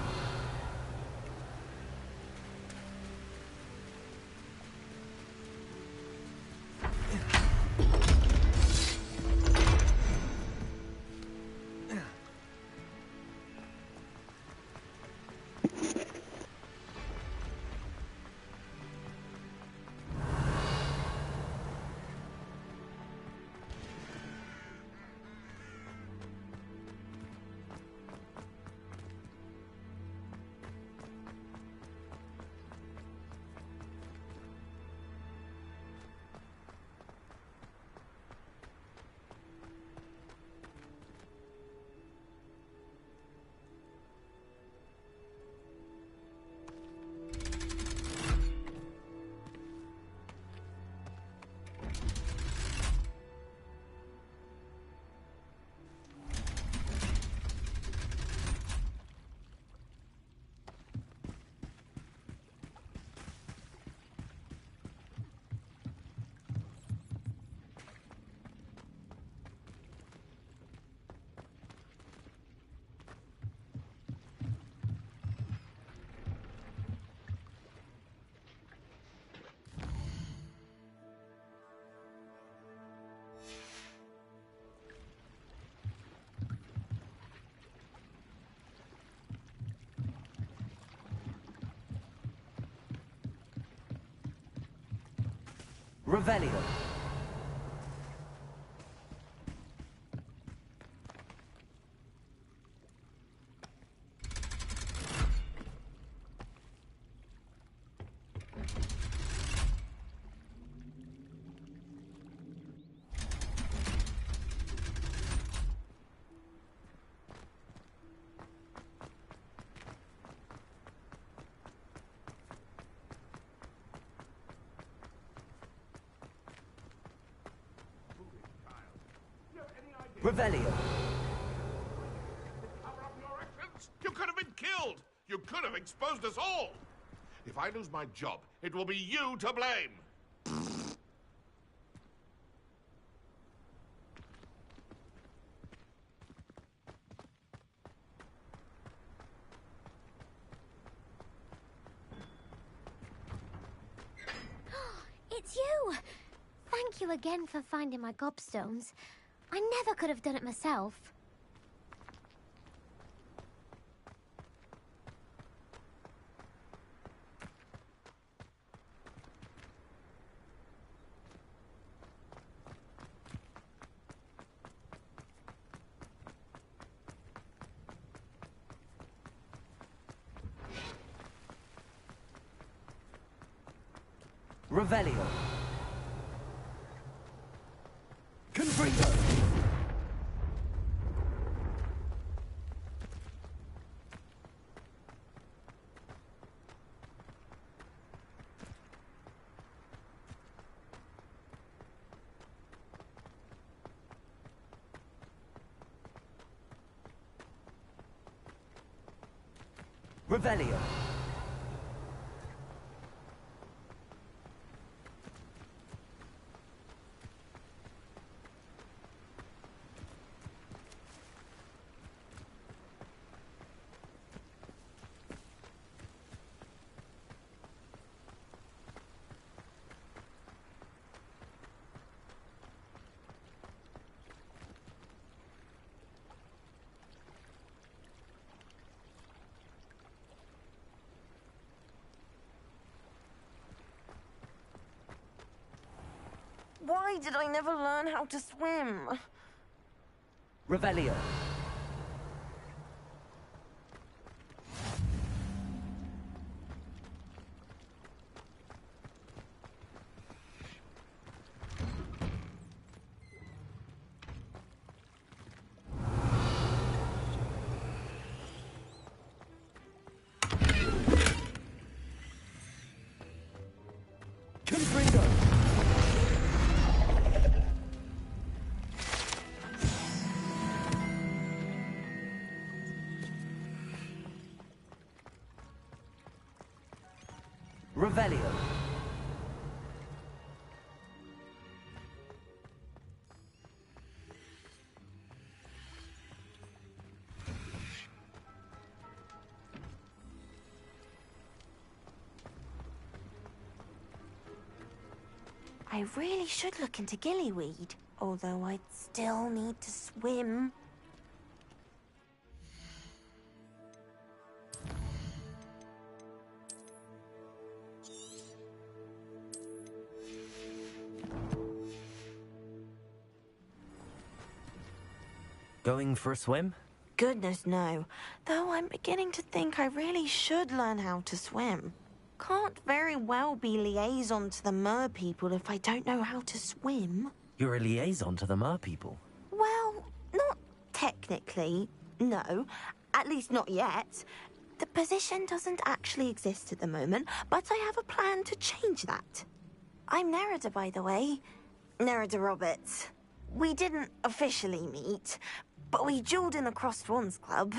Revelio. Revelio.
You could have been killed! You could have exposed us all! If I lose my job, it will be you to blame!
It's you! Thank you again for finding my gobstones. I never could have done it myself.
Revelio. Confringo. Revelio.
Why did I never learn how to swim?
Revelio. Revelio.
I really should look into gillyweed, although I'd still need to swim.
Going for a swim?
Goodness, no. Though I'm beginning to think I really should learn how to swim. Can't very well be liaison to the mer people if I don't know how to swim.
You're a liaison to the mer people.
Well, not technically, no. At least not yet. The position doesn't actually exist at the moment, but I have a plan to change that. I'm Nerida, by the way. Nerida Roberts. We didn't officially meet, but we duelled in the Crossed Swans Club.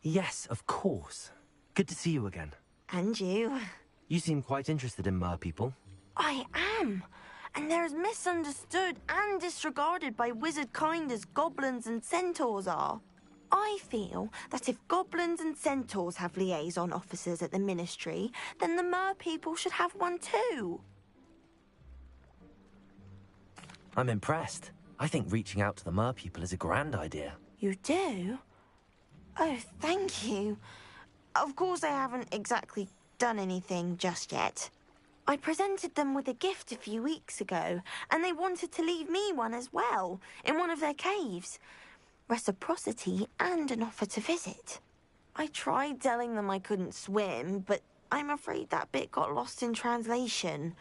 Yes, of course. Good to see you again.
And you.
You seem quite interested in mer people.
I am. And they're as misunderstood and disregarded by wizard kind as goblins and centaurs are. I feel that if goblins and centaurs have liaison officers at the Ministry, then the mer people should have one too.
I'm impressed. I think reaching out to the mer people is a grand idea.
You do? Oh, thank you. Of course I haven't exactly done anything just yet. I presented them with a gift a few weeks ago, and they wanted to leave me one as well, in one of their caves. Reciprocity and an offer to visit. I tried telling them I couldn't swim, but I'm afraid that bit got lost in translation.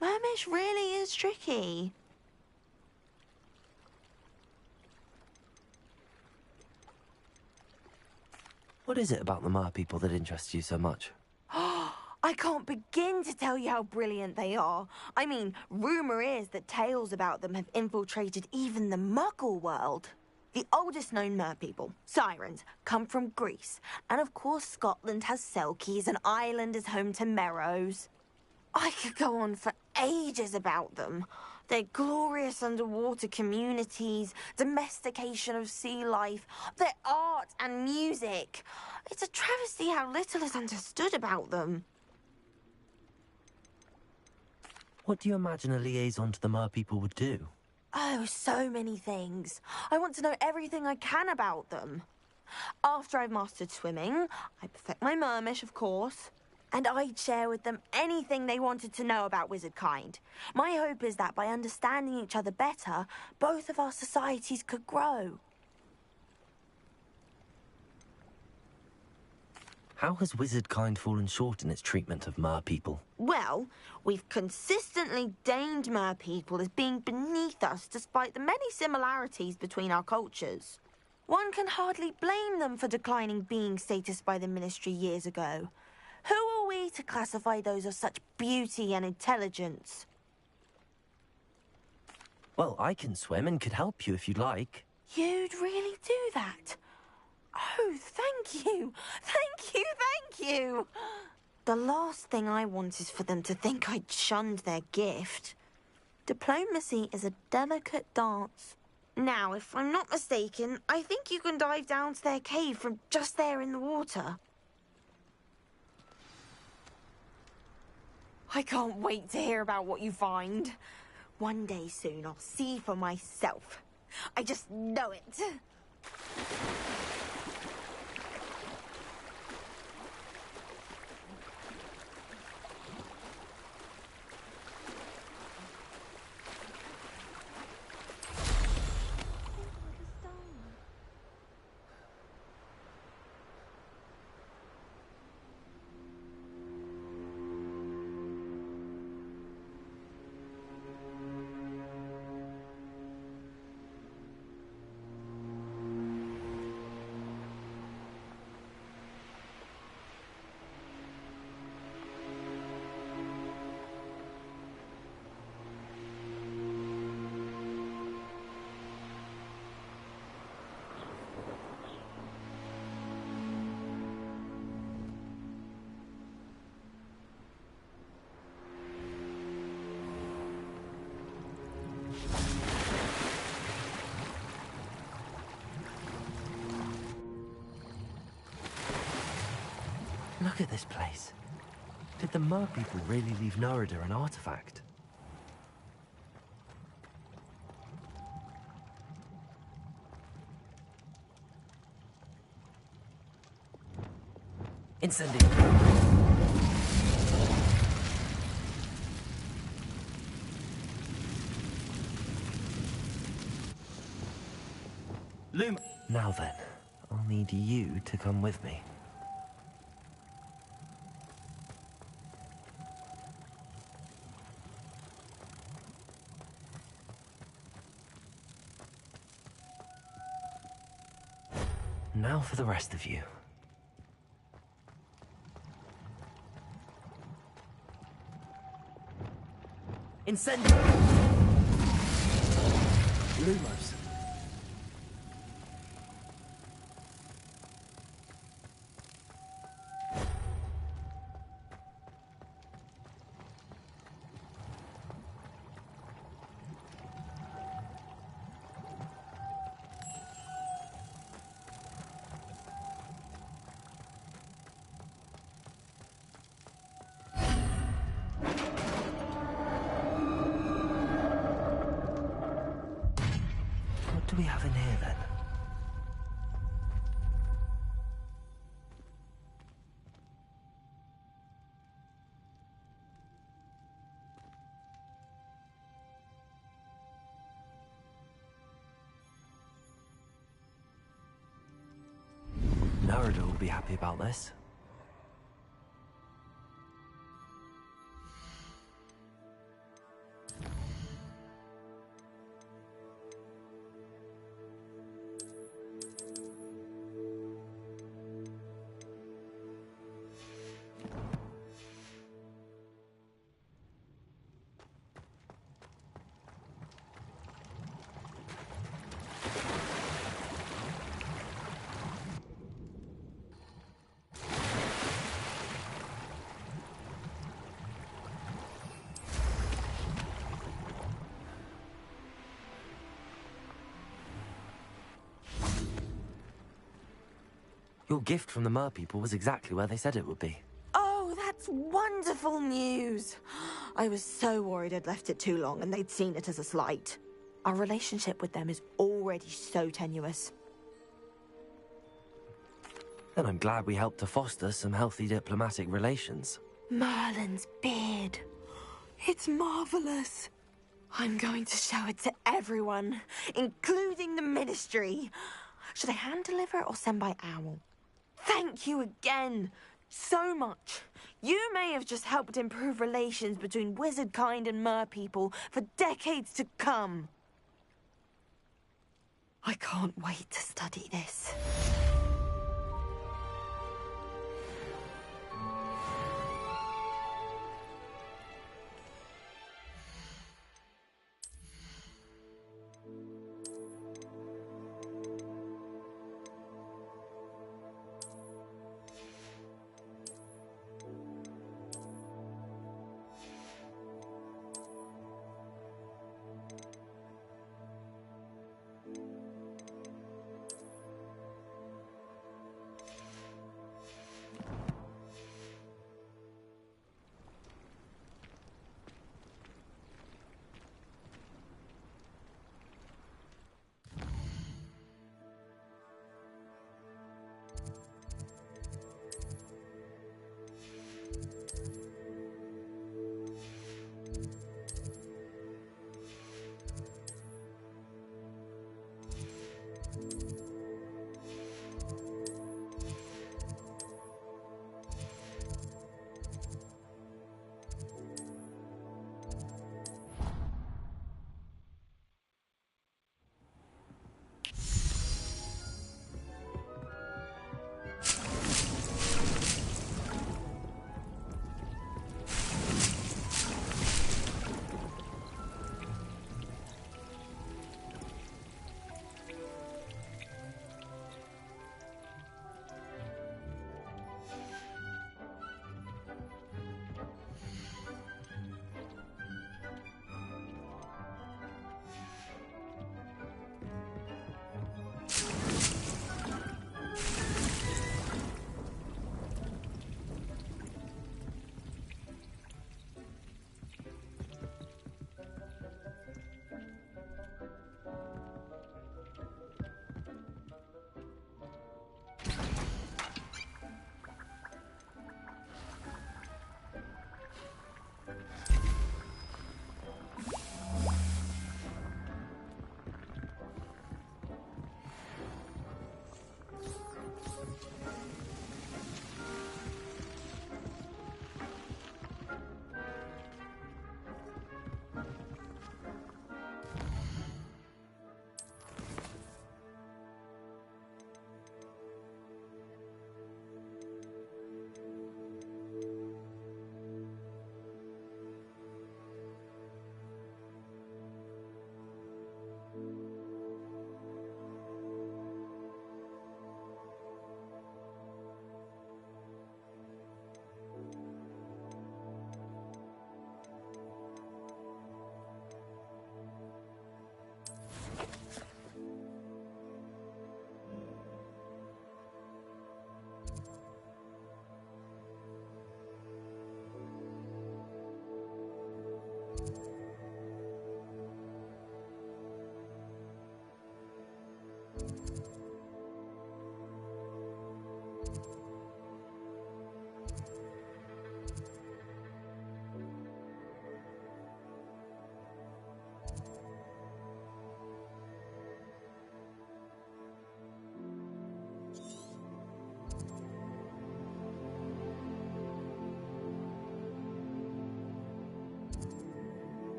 Mermish really is tricky.
What is it about the mer people that interests you so much?
I can't begin to tell you how brilliant they are. I mean, rumour is that tales about them have infiltrated even the Muggle world. The oldest known mer people, sirens, come from Greece. And of course Scotland has Selkies and Ireland is home to Merrows. I could go on for ages about them. Their glorious underwater communities, domestication of sea life, their art and music. It's a travesty how little is understood about them.
What do you imagine a liaison to the mer people would do?
Oh, so many things. I want to know everything I can about them. After I've mastered swimming, I perfect my mermish, of course. And I'd share with them anything they wanted to know about wizard kind. My hope is that by understanding each other better, both of our societies could grow.
How has wizard kind fallen short in its treatment of mer people?
Well, we've consistently deemed mer people as being beneath us despite the many similarities between our cultures. One can hardly blame them for declining being status by the Ministry years ago. Who are we to classify those of such beauty and intelligence?
Well, I can swim and could help you if you'd like.
You'd really do that? Oh, thank you! Thank you, thank you! The last thing I want is for them to think I'd shunned their gift. Diplomacy is a delicate dance. Now, if I'm not mistaken, I think you can dive down to their cave from just there in the water. I can't wait to hear about what you find. One day soon I'll see for myself. I just know it.
Look at this place. Did the Mer people really leave Nerida an artifact? Incendio.
Loom.
Now then, I'll need you to come with me. Now for the rest of you.
Incendio. Lumos.
What do we have in here then? Nerida will be happy about this. Your gift from the Mer people was exactly where they said it would be.
Oh, that's wonderful news. I was so worried I'd left it too long and they'd seen it as a slight. Our relationship with them is already so tenuous.
Then I'm glad we helped to foster some healthy diplomatic relations.
Merlin's beard. It's marvelous. I'm going to show it to everyone, including the Ministry. Should I hand deliver it or send by owl? Thank you again so much. You may have just helped improve relations between wizard kind and mer people for decades to come. I can't wait to study this.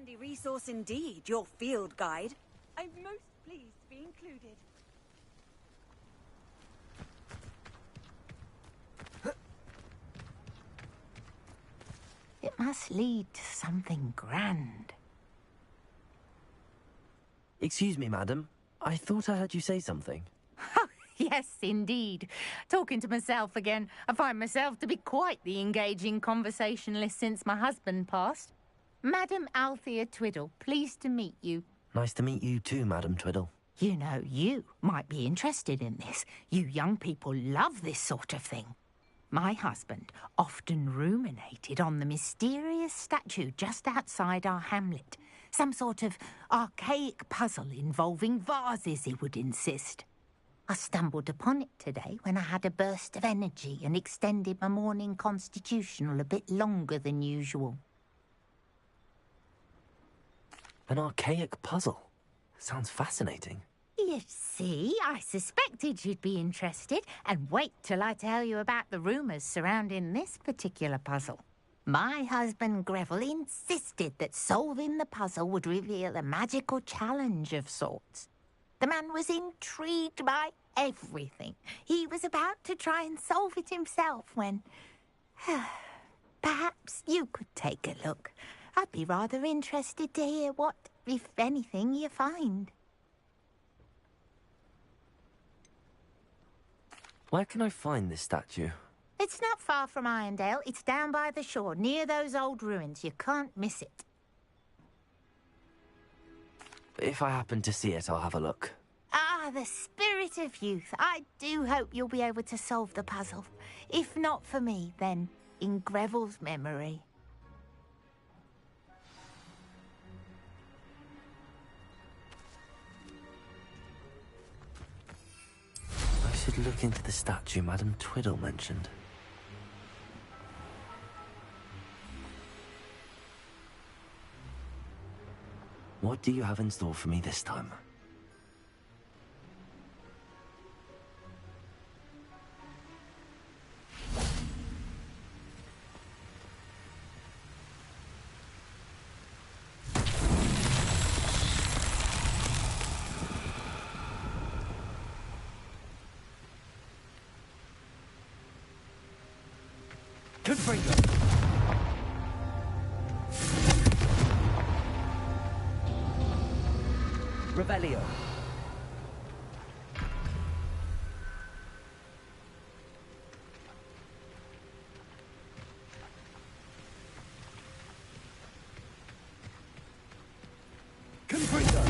handy resource indeed, your field guide. I'm most pleased to be included.
It must lead to something grand.
Excuse me, madam. I thought I heard you say something.
Yes, indeed. Talking to myself again. I find myself to be quite the engaging conversationalist since my husband passed. Madam Althea Twiddle, pleased to meet you.
Nice to meet you too, Madam Twiddle.
You know, you might be interested in this. You young people love this sort of thing. My husband often ruminated on the mysterious statue just outside our hamlet. Some sort of archaic puzzle involving vases, he would insist. I stumbled upon it today when I had a burst of energy and extended my morning constitutional a bit longer than usual.
An archaic puzzle. Sounds fascinating.
You see, I suspected you'd be interested, and wait till I tell you about the rumours surrounding this particular puzzle. My husband Greville insisted that solving the puzzle would reveal a magical challenge of sorts. The man was intrigued by everything. He was about to try and solve it himself when... Perhaps you could take a look. I'd be rather interested to hear what, if anything, you find.
Where can I find this statue?
It's not far from Irondale. It's down by the shore, near those old ruins. You can't miss it.
If I happen to see it, I'll have a look.
Ah, the spirit of youth. I do hope you'll be able to solve the puzzle. If not for me, then in Greville's memory.
I should look into the statue Madam Twiddle mentioned. What do you have in store for me this time?
Revelio. Confringo.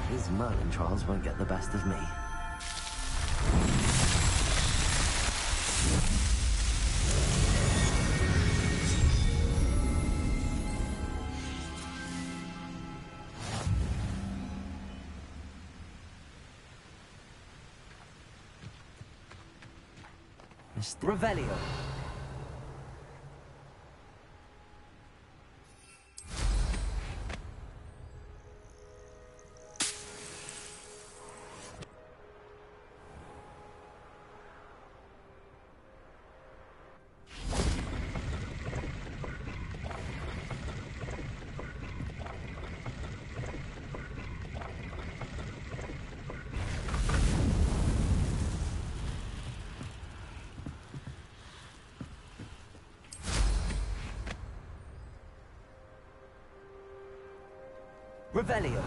These Merlin trials won't get the best of me.
Revelio. Revelio.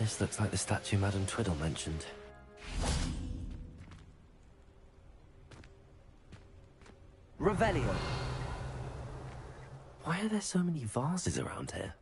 This looks like the statue Madame Twiddle mentioned.
Revelio.
Why are there so many vases around here?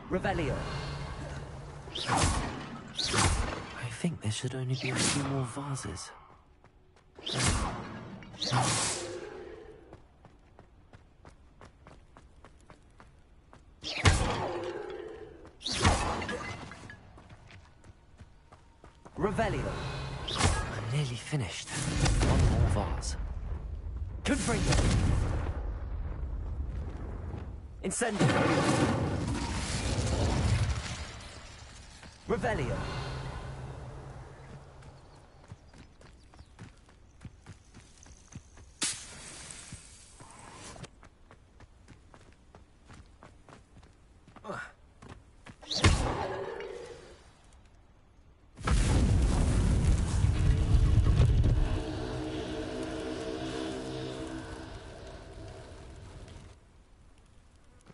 Revelio.
I think there should only be a few more vases.
Revelio.
I'm nearly finished. One more vase.
Confringo. Incendio. Revelio.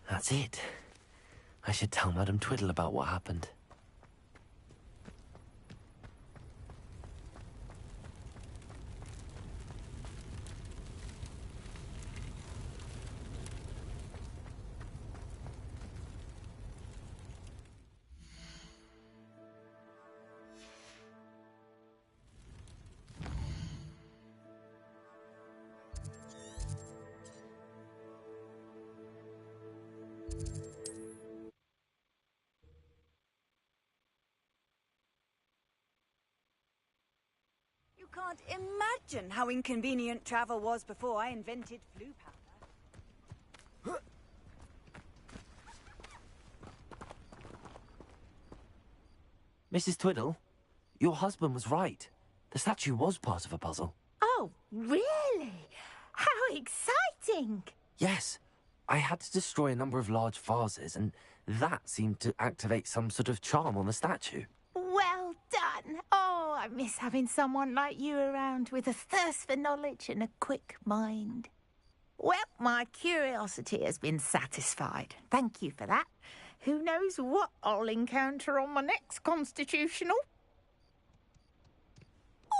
That's it. I should tell Madame Twiddle about what happened.
You can't imagine how inconvenient travel was before I invented flu powder.
Mrs. Twiddle, your husband was right. The statue was part of a puzzle.
Oh, really? How exciting!
Yes, I had to destroy a number of large vases, and that seemed to activate some sort of charm on the statue.
Well done. Oh, I miss having someone like you around with a thirst for knowledge and a quick mind. Well, my curiosity has been satisfied. Thank you for that. Who knows what I'll encounter on my next constitutional?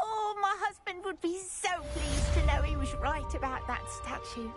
Oh, my husband would be so pleased to know he was right about that statue.